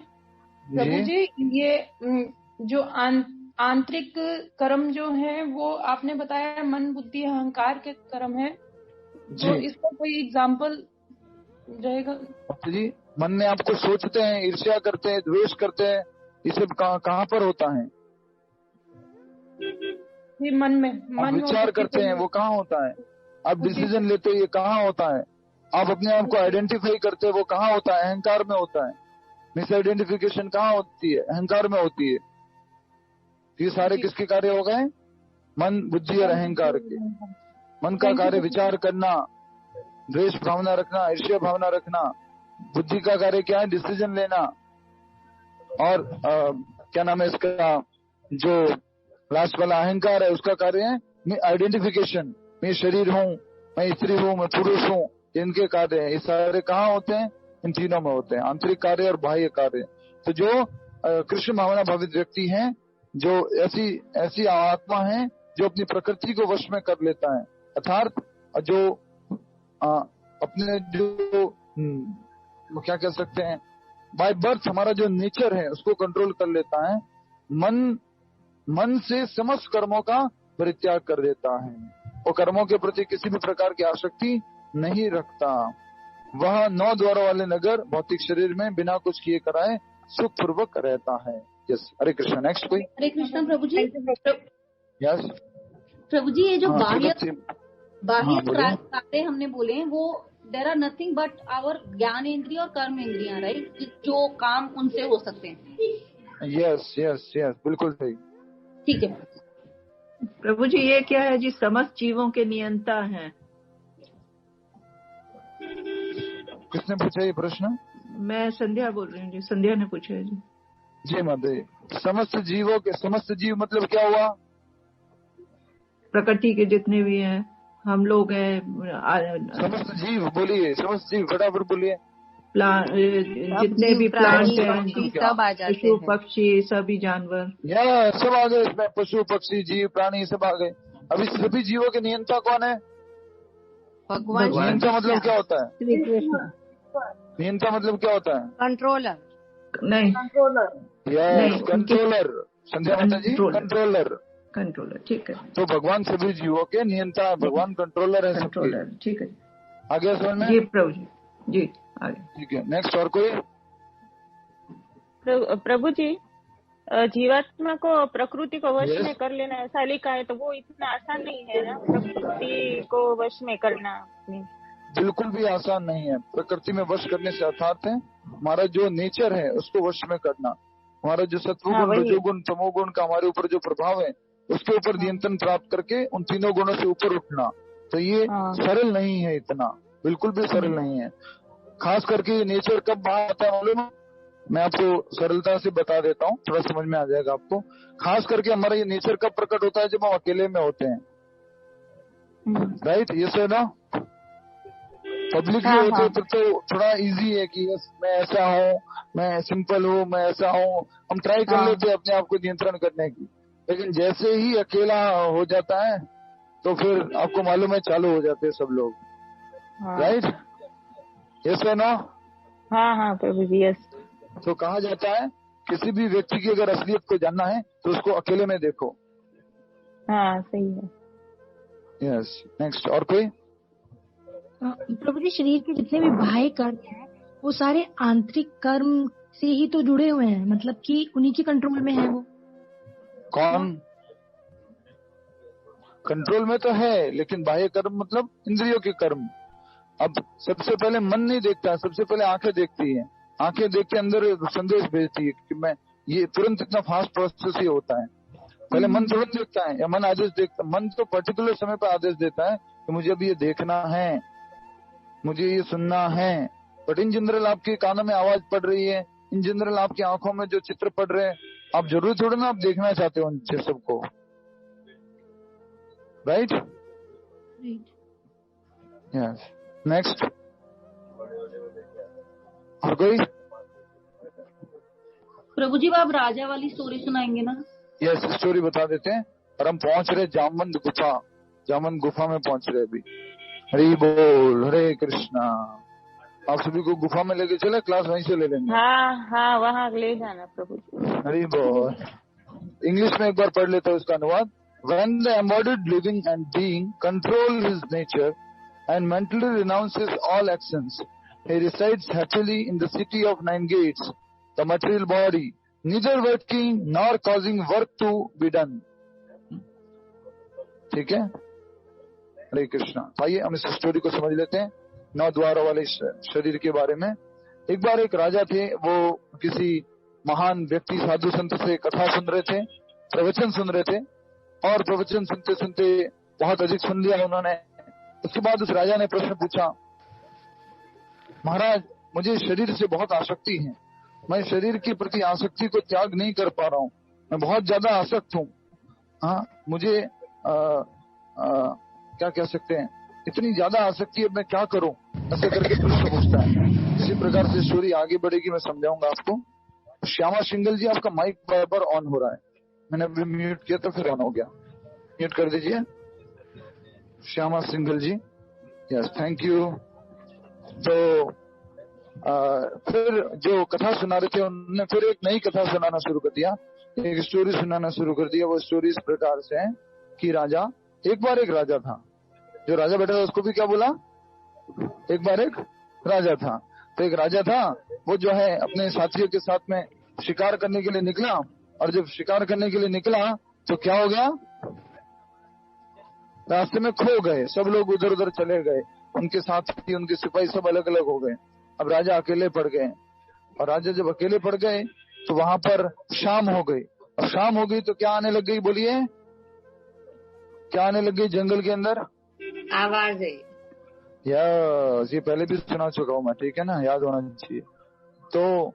Speaker 8: प्रभु जी, ये जो आंतरिक कर्म जो है वो आपने बताया मन बुद्धि अहंकार के कर्म है, तो इसका कोई एग्जाम्पल रहेगा?
Speaker 1: जी, मन में आपको सोचते हैं, ईर्ष्या करते हैं, द्वेष करते हैं, ये सब कहाँ पर होता है?
Speaker 8: ये मन में, मन
Speaker 1: विचार करते हैं, वो कहाँ होता है? आप डिसीजन लेते हैं, ये कहाँ होता है? आप अपने आप को आइडेंटिफाई करते हैं, वो कहाँ होता है? अहंकार में होता है। मिस आइडेंटिफिकेशन कहाँ होती है? अहंकार में होती है। ये सारे किसके कार्य हो गए? मन बुद्धि और अहंकार के। मन का कार्य विचार करना, द्वेष भावना रखना, ईर्ष्या भावना रखना। बुद्धि का कार्य क्या है? डिसीजन लेना। और क्या नाम है इसका, जो लास्ट वाला अहंकार है, उसका कार्य है आइडेंटिफिकेशन। मैं शरीर हूँ, मैं स्त्री हूँ, मैं पुरुष हूँ, इनके कार्य है। ये सारे कहाँ होते हैं? इन तीनों में होते हैं, आंतरिक कार्य और बाह्य कार्य। तो जो कृष्ण भावना भावित व्यक्ति हैं, जो ऐसी आत्मा है जो अपनी प्रकृति को वश में कर लेता है, अर्थात जो अपने जो क्या कह सकते हैं, बाय बर्थ हमारा जो नेचर है उसको कंट्रोल कर लेता है। मन से समस्त कर्मों का परित्याग कर देता है, वो कर्मों के प्रति किसी भी प्रकार की आसक्ति नहीं रखता। वह 9 द्वारों वाले नगर भौतिक शरीर में बिना कुछ किए कराए सुख पूर्वक रहता है। यस, हरे कृष्ण। नेक्स्ट कोई?
Speaker 7: हरे कृष्ण प्रभु जी।
Speaker 1: यस
Speaker 7: प्रभु जी, ये जो बाह्य कार्य हमने बोले हैं, वो there are nothing but our gyan indriya और कर्म इंद्रियां, राइट, जो काम उनसे हो सकते हैं।
Speaker 1: यस यस यस, बिल्कुल सही।
Speaker 7: ठीक है
Speaker 10: प्रभु जी, ये क्या है जी? समस्त जीवों के नियंता हैं।
Speaker 1: किसने पूछा ये प्रश्न?
Speaker 10: मैं संध्या बोल रही हूँ जी, संध्या ने पूछा है जी।
Speaker 1: जी माता, समस्त जीवों के, समस्त जीव मतलब क्या हुआ?
Speaker 10: प्रकृति के जितने भी हैं, हम लोग हैं।
Speaker 1: समस्त जीव बोलिए, समस्त जीव फटाफट बोलिए।
Speaker 10: जितने भी प्लांट हैं,
Speaker 5: सब आ जाते
Speaker 10: पशु पक्षी, सभी जानवर,
Speaker 1: सब आ गए इसमें। पशु पक्षी जीव प्राणी सब आ गए। अभी सभी जीवों के नियंता कौन है?
Speaker 5: भगवान।
Speaker 1: नियंता मतलब क्या होता है? नियंता मतलब क्या होता है?
Speaker 5: कंट्रोलर
Speaker 10: नहीं,
Speaker 1: यस, कंट्रोलर। संध्या माता जी, कंट्रोलर।
Speaker 10: ठीक है।
Speaker 1: तो भगवान सभी जीवों के नियंता है, भगवान कंट्रोलर है,
Speaker 10: कंट्रोलर। ठीक है,
Speaker 1: आगे समझ में?
Speaker 10: जी प्रभु जी, जी आगे।
Speaker 1: ठीक है, नेक्स्ट। और कोई?
Speaker 4: प्रभु जी, जीवात्मा को प्रकृति को वश
Speaker 1: Yes.
Speaker 4: में कर लेना ऐसा लिखा है, तो वो इतना आसान नहीं है ना, प्रकृति को वश में करना अपने।
Speaker 1: बिल्कुल भी आसान नहीं है। प्रकृति में वश करने से अर्थात है हमारा जो नेचर है उसको वश में करना, हमारा जो सत्वगुण,
Speaker 4: वही।
Speaker 1: रजोगुण, तमोगुण का हमारे ऊपर जो प्रभाव है उसके ऊपर नियंत्रण प्राप्त करके उन तीनों गुणों से ऊपर उठना, तो ये सरल नहीं है, इतना बिल्कुल भी सरल नहीं है। खास करके नेचर कब बाहर आता है मालूम है? मैं आपको सरलता से बता देता हूँ, थोड़ा समझ में आ जाएगा आपको। खास करके हमारा ये नेचर कब प्रकट होता है? जब हम अकेले में होते हैं, राइट? ये सर ना, पब्लिक में होते हैं तो थोड़ा इजी है कि यस मैं ऐसा हूँ, मैं सिंपल हूँ, मैं ऐसा हूँ, हम ट्राई कर लेते हैं अपने आप को नियंत्रण करने की। लेकिन जैसे ही अकेला हो जाता है तो फिर आपको मालूम है चालू हो जाते हैं सब लोग, राइट? यस है ना?
Speaker 4: हाँ प्रभु जी, यस।
Speaker 1: तो कहा जाता है किसी भी व्यक्ति की अगर असलियत को जानना है तो उसको अकेले में देखो।
Speaker 4: हाँ सही है।
Speaker 1: Yes, next. और कोई?
Speaker 12: प्रभु जी, शरीर के जितने भी बाह्य कर्म हैं वो सारे आंतरिक कर्म से ही तो जुड़े हुए हैं, मतलब कि उन्हीं के कंट्रोल में है वो।
Speaker 1: कौन? कंट्रोल में तो है, लेकिन बाह्य कर्म मतलब इंद्रियों के कर्म। अब सबसे पहले मन नहीं देखता है, सबसे पहले आंखें देखती है। आंखें देख के अंदर संदेश भेजती है कि मैं, ये तुरंत इतना फास्ट प्रोसेस ही होता है। पहले मन तुरंत देखता है या मन आदेश देखता है? मन तो पर्टिकुलर समय पर आदेश देता है कि मुझे अभी ये देखना है, मुझे ये सुनना है। बट इन जनरल आपके कानों में आवाज पड़ रही है, इन जनरल आपकी आंखों में जो चित्र पड़ रहे हैं, आप जरूरी थोड़ा ना आप देखना चाहते हो उन सबको, राइट? Yes, next. और कोई?
Speaker 7: प्रभु जी, आप राजा वाली स्टोरी सुनाएंगे ना?
Speaker 1: यस, स्टोरी बता देते हैं। और हम पहुंच रहे जामवंत गुफा, जामवंत गुफा में पहुंच रहे अभी। हरि बोल, हरे कृष्णा। आप सभी को गुफा में लेके चले, क्लास वहीं से ले लेंगे।
Speaker 4: हाँ वहाँ ले जाना प्रभु जी।
Speaker 1: हरि बोल। इंग्लिश में एक बार पढ़ लेते हैं उसका अनुवाद। When the embodied living and being control his nature and mentally renounces all actions, he resides happily in the city of 9 gates, the material body, neither working nor causing work to be done. ठीक है? हरे कृष्णा। आइए हम इस स्टोरी को समझ लेते हैं, 9 द्वारों वाले शरीर के बारे में। एक बार एक राजा थे, वो किसी महान व्यक्ति साधु संत से कथा सुन रहे थे, प्रवचन सुन रहे थे, और प्रवचन सुनते सुनते बहुत अधिक सुन लिया उन्होंने। उसके बाद उस राजा ने प्रश्न पूछा, महाराज मुझे शरीर से बहुत आसक्ति है, मैं शरीर के प्रति आसक्ति को त्याग नहीं कर पा रहा हूँ, मैं बहुत ज्यादा आसक्त हूँ। हाँ, मुझे क्या कह सकते हैं, इतनी ज्यादा आसक्ति है, मैं क्या करूं? ऐसे करके प्रश्न पूछता है। इसी प्रकार से स्टोरी आगे बढ़ेगी, मैं समझाऊंगा आपको। श्यामा सिंगल जी, आपका माइक बार ऑन हो रहा है, मैंने अभी म्यूट किया तो फिर ऑन हो गया, म्यूट कर दीजिए। Shyama Singhal ji, yes, thank you. तो फिर जो कथा सुना रहे थे उन्होंने फिर एक नई कथा सुनाना शुरू कर दिया, एक स्टोरी सुनाना शुरू कर दिया। वो स्टोरी इस प्रकार से है कि राजा, एक बार एक राजा था। जो राजा बैठा था उसको भी क्या बोला? एक बार एक राजा था। तो एक राजा था, वो जो है अपने साथियों के साथ में शिकार करने के लिए निकला, और जब शिकार करने के लिए निकला तो क्या हो गया? रास्ते में खो गए, सब लोग उधर उधर चले गए, उनके साथी, उनके सिपाही सब अलग अलग हो गए। अब राजा अकेले पड़ गए, और राजा जब अकेले पड़ गए तो वहां पर शाम हो गई। और शाम हो गई तो क्या आने लग गई? बोलिए, क्या आने लग गई जंगल के अंदर?
Speaker 2: आवाज है।
Speaker 1: ये पहले भी सुना चुका हूँ मैं, ठीक है ना, याद होना चाहिए। तो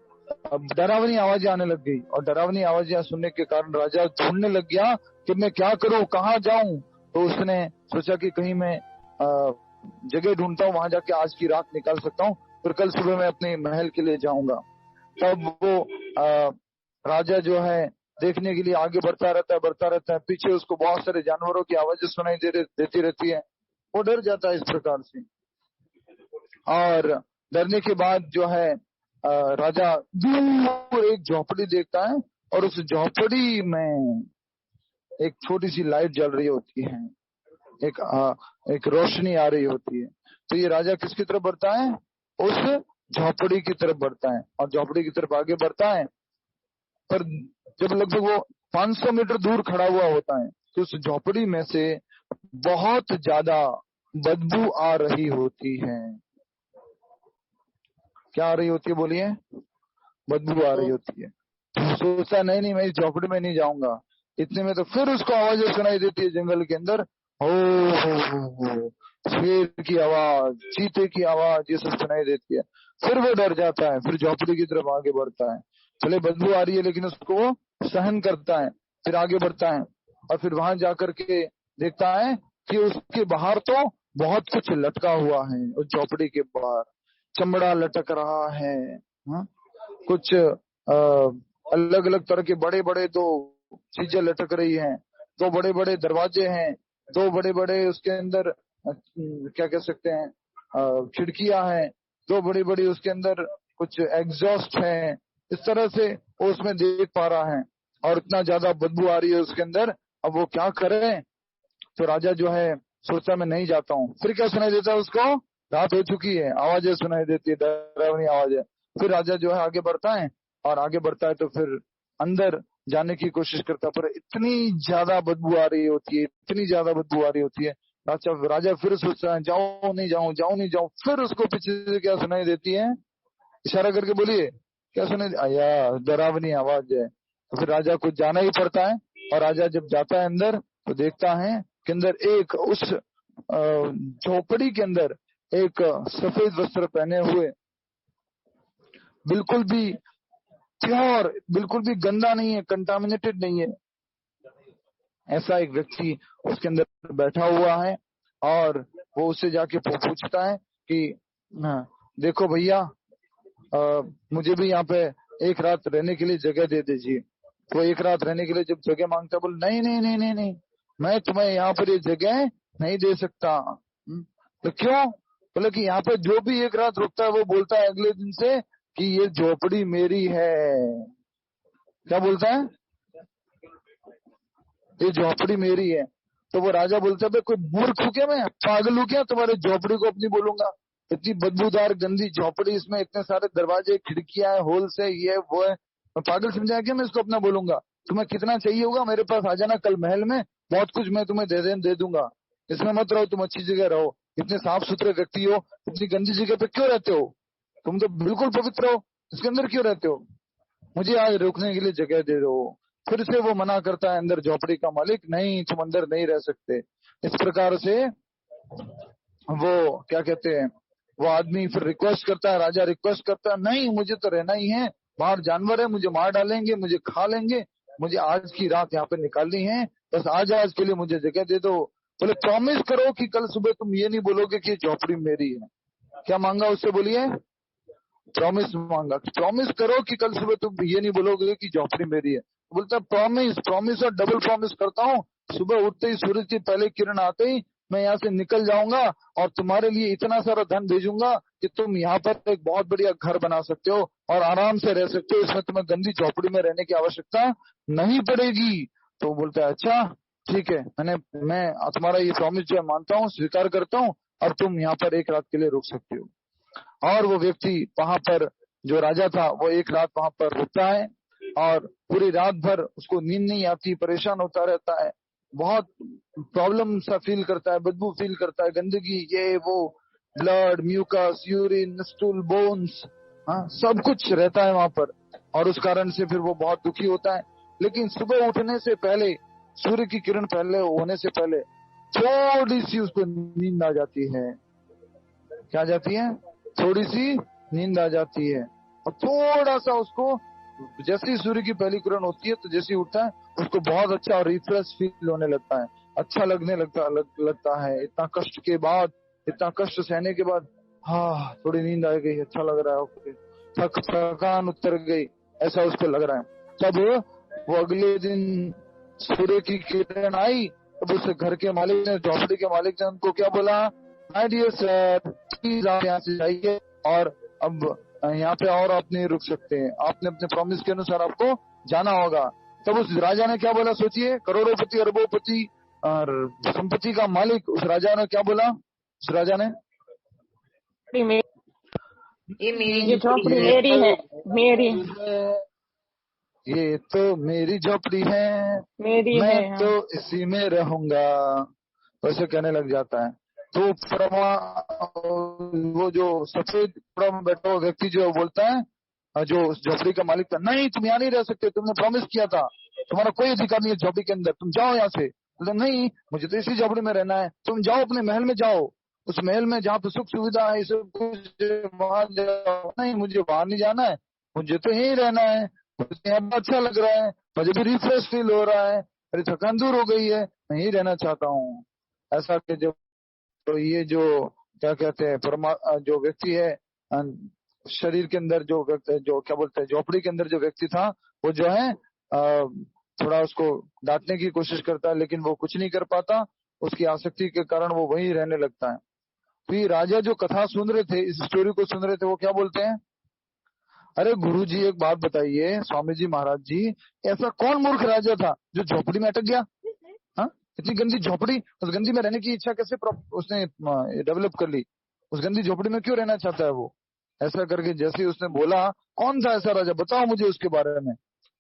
Speaker 1: अब डरावनी आवाजें आने लग गई, और डरावनी आवाजें सुनने के कारण राजा ढूंढने लग गया कि मैं क्या करूं, कहाँ जाऊं। तो उसने सोचा कि कहीं मैं जगह ढूंढता हूँ, वहां जाके आज की रात निकाल सकता हूँ, फिर कल सुबह मैं अपने महल के लिए जाऊंगा। तब वो राजा जो है देखने के लिए आगे बढ़ता रहता है। पीछे उसको बहुत सारे जानवरों की आवाजें सुनाई देती रहती है। वो डर जाता है इस प्रकार से, और डरने के बाद जो है राजा दूर एक झोपड़ी देखता है, और उस झोपड़ी में एक छोटी सी लाइट जल रही होती है, एक रोशनी आ रही होती है। तो ये राजा किसकी तरफ बढ़ता है? उस झोपड़ी की तरफ बढ़ता है, और झोपड़ी की तरफ आगे बढ़ता है। पर जब लगभग वो 500 मीटर दूर खड़ा हुआ होता है तो उस झोपड़ी में से बहुत ज्यादा बदबू आ रही होती है। क्या आ रही होती है बोलिए? बदबू आ रही होती है। तो सोचता नहीं मैं इस झोपड़ी में नहीं जाऊंगा। इतने में तो फिर उसको आवाज सुनाई देती है जंगल के अंदर, हो शेर की आवाज, चीते की आवाज, ये सब सुनाई देती है। फिर वो डर जाता है, फिर झोपड़ी की तरफ आगे बढ़ता है। चले बदबू आ रही है लेकिन उसको वो सहन करता है, फिर आगे बढ़ता है और फिर वहां जाकर के देखता है कि उसके बाहर तो बहुत कुछ लटका हुआ है। उस झोपड़ी के बाहर चमड़ा लटक रहा है, कुछ अलग अलग तरह के बड़े बड़े दो चीजें लटक रही हैं, दो बड़े बड़े दरवाजे हैं, दो बड़े बड़े उसके अंदर क्या कह सकते हैं खिड़कियां हैं, दो बड़ी बड़ी उसके अंदर कुछ एग्जॉस्ट है। इस तरह से वो उसमें देख पा रहा है और इतना ज्यादा बदबू आ रही है उसके अंदर। अब वो क्या करे? तो राजा जो है सोचता मैं नहीं जाता हूँ। फिर क्या सुनाई देता है उसको? रात हो चुकी है, आवाजें सुनाई देती है, डरावनी आवाजें। फिर राजा जो है आगे बढ़ता है और आगे बढ़ता है तो फिर अंदर जाने की कोशिश करता है, पर इतनी ज्यादा बदबू आ रही होती है, इतनी ज्यादा बदबू आ रही होती है। राजा फिर सोचता है जाऊं नहीं जाऊं, जाऊं नहीं जाऊं। फिर उसको पीछे से क्या सुनाई देती है? इशारा करके बोलिए, क्या सुनाई? आया डरावनी आवाज है। तो फिर राजा को जाना ही पड़ता है और राजा जब जाता है अंदर तो देखता है कि अंदर एक उस झोपड़ी के अंदर एक सफेद वस्त्र पहने हुए, बिल्कुल भी प्योर, बिल्कुल भी गंदा नहीं है, कंटामिनेटेड नहीं है, ऐसा एक व्यक्ति उसके अंदर बैठा हुआ है। और वो उससे जाके पूछता है कि देखो भैया मुझे भी यहाँ पे एक रात रहने के लिए जगह दे दीजिए। तो एक रात रहने के लिए जब जगह मांगता बोल नहीं नहीं नहीं नहीं नहीं, मैं तुम्हें यहाँ पर ये जगह नहीं दे सकता। तो क्यों? बोले कि यहाँ पे जो भी एक रात रुकता है वो बोलता है अगले दिन से कि ये झोपड़ी मेरी है। क्या बोलता है? ये झोपड़ी मेरी है। तो वो राजा बोलता है कोई मूर्ख हूँ क्या, मैं पागल हूँ क्या तुम्हारे झोपड़ी को अपनी बोलूंगा? इतनी बदबूदार गंदी झोपड़ी, इसमें इतने सारे दरवाजे खिड़कियां है, होल से ये वो है, मैं पागल समझा क्या मैं इसको अपना बोलूंगा? तुम्हें कितना चाहिए होगा मेरे पास आ जाना कल महल में, बहुत कुछ मैं तुम्हें दे दूंगा। इसमें मत रहो, तुम अच्छी जगह रहो। इतने साफ सुथरे व्यक्ति हो, इतनी गंदी जगह पे क्यों रहते हो? तुम तो बिल्कुल पवित्र हो, इसके अंदर क्यों रहते हो? मुझे आज रुकने के लिए जगह दे दो। फिर से वो मना करता है अंदर झोपड़ी का मालिक, नहीं तुम अंदर नहीं रह सकते। इस प्रकार से वो क्या कहते हैं, वो आदमी फिर रिक्वेस्ट करता है, राजा रिक्वेस्ट करता है नहीं मुझे तो रहना ही है, बाहर जानवर है, मुझे मार डालेंगे, मुझे खा लेंगे, मुझे आज की रात यहाँ पे निकालनी है, बस आज के लिए मुझे जगह दे दो। बोले प्रॉमिस करो कि कल सुबह तुम ये नहीं बोलोगे कि झोपड़ी मेरी है। क्या मांगा उससे बोलिए? प्रॉमिस मांगा, प्रॉमिस करो कि कल सुबह तुम ये नहीं बोलोगे कि झोपड़ी मेरी है। बोलता प्रॉमिस और डबल प्रॉमिस करता हूँ, सुबह उठते ही सूरज की पहले किरण आते ही मैं यहाँ से निकल जाऊंगा और तुम्हारे लिए इतना सारा धन भेजूंगा कि तुम यहाँ पर एक बहुत बढ़िया घर बना सकते हो और आराम से रह सकते हो, इसमें तुम्हें गंदी झोपड़ी में रहने की आवश्यकता नहीं पड़ेगी। तो बोलता है अच्छा ठीक है, मैं तुम्हारा ये प्रॉमिस जो है मानता हूँ, स्वीकार करता हूँ, अब तुम यहाँ पर एक रात के लिए रुक सकते हो। और वो व्यक्ति वहां पर, जो राजा था, वो एक रात वहां पर रुकता है और पूरी रात भर उसको नींद नहीं आती, परेशान होता रहता है, बहुत प्रॉब्लम सा फील करता है, बदबू फील करता है, गंदगी, ये वो, blood, mucus, urine, stool, bones, सब कुछ रहता है वहां पर। और उस कारण से फिर वो बहुत दुखी होता है। लेकिन सुबह उठने से पहले, सूर्य की किरण पहले होने से पहले थोड़ी सी उसको नींद आ जाती है। क्या जाती है? थोड़ी सी नींद आ जाती है। और थोड़ा सा उसको, जैसे ही सूर्य की पहली किरण होती है तो जैसे ही उठता है उसको बहुत अच्छा और रिफ्रेश फील होने लगता है, अच्छा लगने लगता है। इतना कष्ट के बाद, इतना कष्ट सहने के बाद थोड़ी नींद आ गई, अच्छा लग रहा है, थकान उतर गई, ऐसा उसको लग रहा है। तब वो अगले दिन सूर्य की किरण आई, तब उस घर के मालिक ने, झोपड़ी के मालिक ने उनको क्या बोला, माय डियर सर प्लीज आप यहाँ से जाइए और अब यहाँ पे और आप नहीं रुक सकते हैं, आपने अपने प्रॉमिस के अनुसार आपको जाना होगा। तब उस राजा ने क्या बोला? सोचिए, करोड़ों पति अरबों और संपत्ति का मालिक उस राजा ने क्या बोला? उस राजा ने,
Speaker 4: ये झोपड़ी मेरी है, मेरी।
Speaker 1: ये तो मेरी झोपड़ी है,
Speaker 4: मेरी
Speaker 1: मैं
Speaker 4: है,
Speaker 1: तो इसी में रहूंगा, वैसे कहने लग जाता है। तो वो जो सफेद कपड़ा में बैठा हुआ व्यक्ति जो बोलता है, जो झोपड़ी का मालिक था, नहीं तुम यहाँ नहीं रह सकते, तुमने प्रॉमिस किया था, तुम्हारा कोई अधिकार नहीं है झोपड़ी के अंदर, तुम जाओ यहाँ से। तो नहीं, मुझे तो इसी झोपड़ी में रहना है, तुम जाओ अपने महल में जाओ, उस महल में जहाँ पे सुख सुविधा है सब कुछ, वहां जाओ। नहीं, मुझे बाहर नहीं जाना है, मुझे तो यहीं रहना है, मुझे यहाँ अच्छा लग रहा है, मुझे भी रिफ्रेश फील हो रहा है, मेरी थकान दूर हो गई है, मैं यहीं रहना चाहता हूँ। ऐसा कि जब तो ये जो क्या कहते हैं जो व्यक्ति है शरीर के अंदर जो व्यक्ति, जो क्या बोलते हैं झोपड़ी के अंदर जो व्यक्ति था, वो जो है थोड़ा उसको डांटने की कोशिश करता है, लेकिन वो कुछ नहीं कर पाता, उसकी आसक्ति के कारण वो वहीं रहने लगता है। फिर राजा जो कथा सुन रहे थे, इस स्टोरी को सुन रहे थे, वो क्या बोलते हैं, अरे गुरुजी एक बात बताइए, स्वामी जी महाराज जी, ऐसा कौन मूर्ख राजा था जो झोपड़ी में अटक गया? हाँ, इतनी गंदी झोपड़ी, उस गंदी में रहने की इच्छा कैसे उसने डेवलप कर ली? उस गंदी झोपड़ी में क्यों रहना चाहता है वो? ऐसा करके जैसे उसने बोला, कौन था ऐसा राजा, बताओ मुझे उसके बारे में,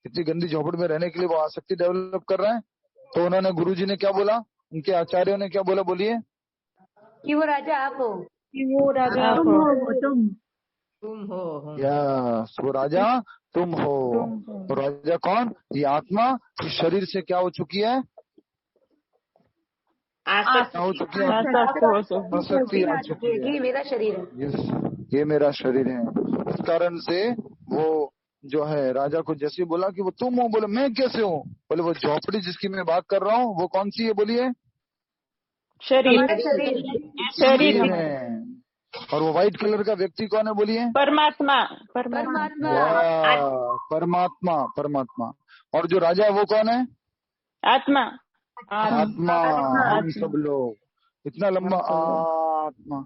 Speaker 1: इतनी गंदी झोपड़ी में रहने के लिए वो आसक्ति डेवलप कर रहा है। तो उन्होंने गुरुजी ने क्या बोला, उनके आचार्यों ने क्या बोला, बोलिए?
Speaker 10: कि वो राजा आप हो,
Speaker 4: कि वो राजा आप हो,
Speaker 5: तुम हो।
Speaker 1: यस, वो राजा तुम हो। तो राजा कौन? ये आत्मा इस शरीर से क्या हो चुकी है?
Speaker 10: आसक्ति
Speaker 1: हो चुकी है,
Speaker 10: आसक्ति आ चुकी है। ये मेरा शरीर है,
Speaker 1: यस, ये मेरा शरीर है। इस कारण से वो जो है राजा को जैसे बोला कि वो तुम हो, बोले मैं कैसे हूँ? बोले वो झोपड़ी जिसकी मैं बात कर रहा हूँ वो कौन सी है, बोलिए?
Speaker 4: शरीर
Speaker 1: है। और वो व्हाइट कलर का व्यक्ति कौन है, बोलिए?
Speaker 4: परमात्मा।
Speaker 1: परमात्मा। परमात्मा। और जो राजा है वो कौन है?
Speaker 4: आत्मा।
Speaker 1: आत्मा। हम सब लोग, इतना लंबा आत्मा।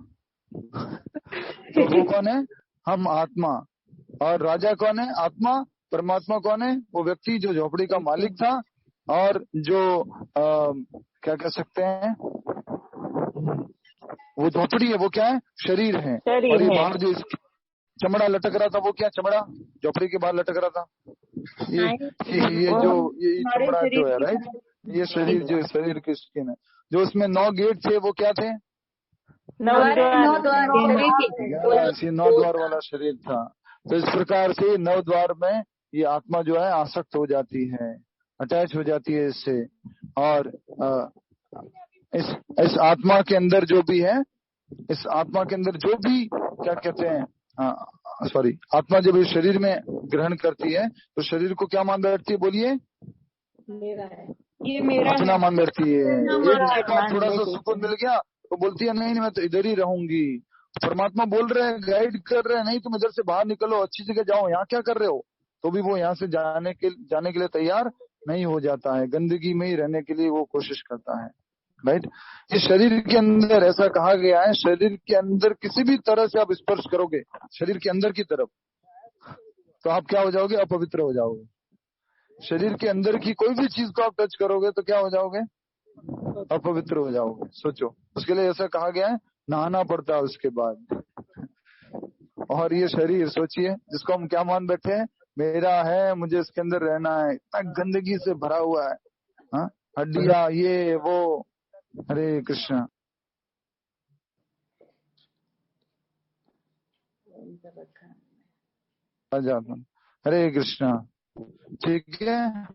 Speaker 1: तो वो कौन है? हम आत्मा। और राजा कौन है? आत्मा। परमात्मा कौन है? वो व्यक्ति जो झोपड़ी का मालिक था, और जो क्या कह सकते हैं, वो झोपड़ी है, वो क्या है? शरीर है। और ये बाहर जो चमड़ा लटक रहा था, वो क्या चमड़ा झोपड़ी के बाहर लटक रहा था? ये चमड़ा जो है, राइट, ये शरीर, जो शरीर की स्किन है, जो उसमें 9 गेट थे, वो क्या थे?
Speaker 10: 9
Speaker 1: द्वार वाला शरीर था। तो इस प्रकार से 9 द्वार में ये आत्मा जो है आसक्त हो जाती है, अटैच हो जाती है इससे। और इस आत्मा के अंदर जो भी है, इस आत्मा के अंदर जो भी क्या कहते हैं, आत्मा जब इस शरीर में ग्रहण करती है तो शरीर को क्या मान बैठती है, बोलिए?
Speaker 8: मेरा है, ये मेरा
Speaker 1: अपना मान बैठती है। एक बार थोड़ा सा सुकून मिल गया तो बोलती है नहीं मैं तो इधर ही रहूंगी। परमात्मा बोल रहे हैं, गाइड कर रहे हैं, नहीं तुम इधर से बाहर निकलो, अच्छी जगह जाओ, यहाँ क्या कर रहे हो? तो भी वो यहाँ से जाने के लिए तैयार नहीं हो जाता है, गंदगी में ही रहने के लिए वो कोशिश करता है, राइट। इस शरीर के अंदर ऐसा कहा गया है, शरीर के अंदर किसी भी तरह से आप स्पर्श करोगे शरीर के अंदर की तरफ, तो आप क्या हो जाओगे? अपवित्र हो जाओगे। शरीर के अंदर की कोई भी चीज को आप टच करोगे तो क्या हो जाओगे? अपवित्र हो जाओगे। सोचो, उसके लिए ऐसा कहा गया है, नहाना पड़ता है उसके बाद। और ये शरीर सोचिए, जिसको हम क्या मान बैठे हैं, मेरा है, मुझे इसके अंदर रहना है, इतना गंदगी से भरा हुआ है, हाँ, हड्डियां, ये वो। हरे कृष्णा। हरे कृष्णा। ठीक है,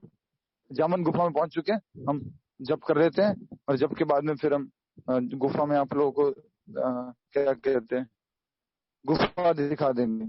Speaker 1: जामन गुफा में पहुंच चुके हैं हम, जप कर रहे थे, और जप के बाद में फिर हम गुफा में आप लोगों को क्या कहते हैं, गुफा दिखा देंगे।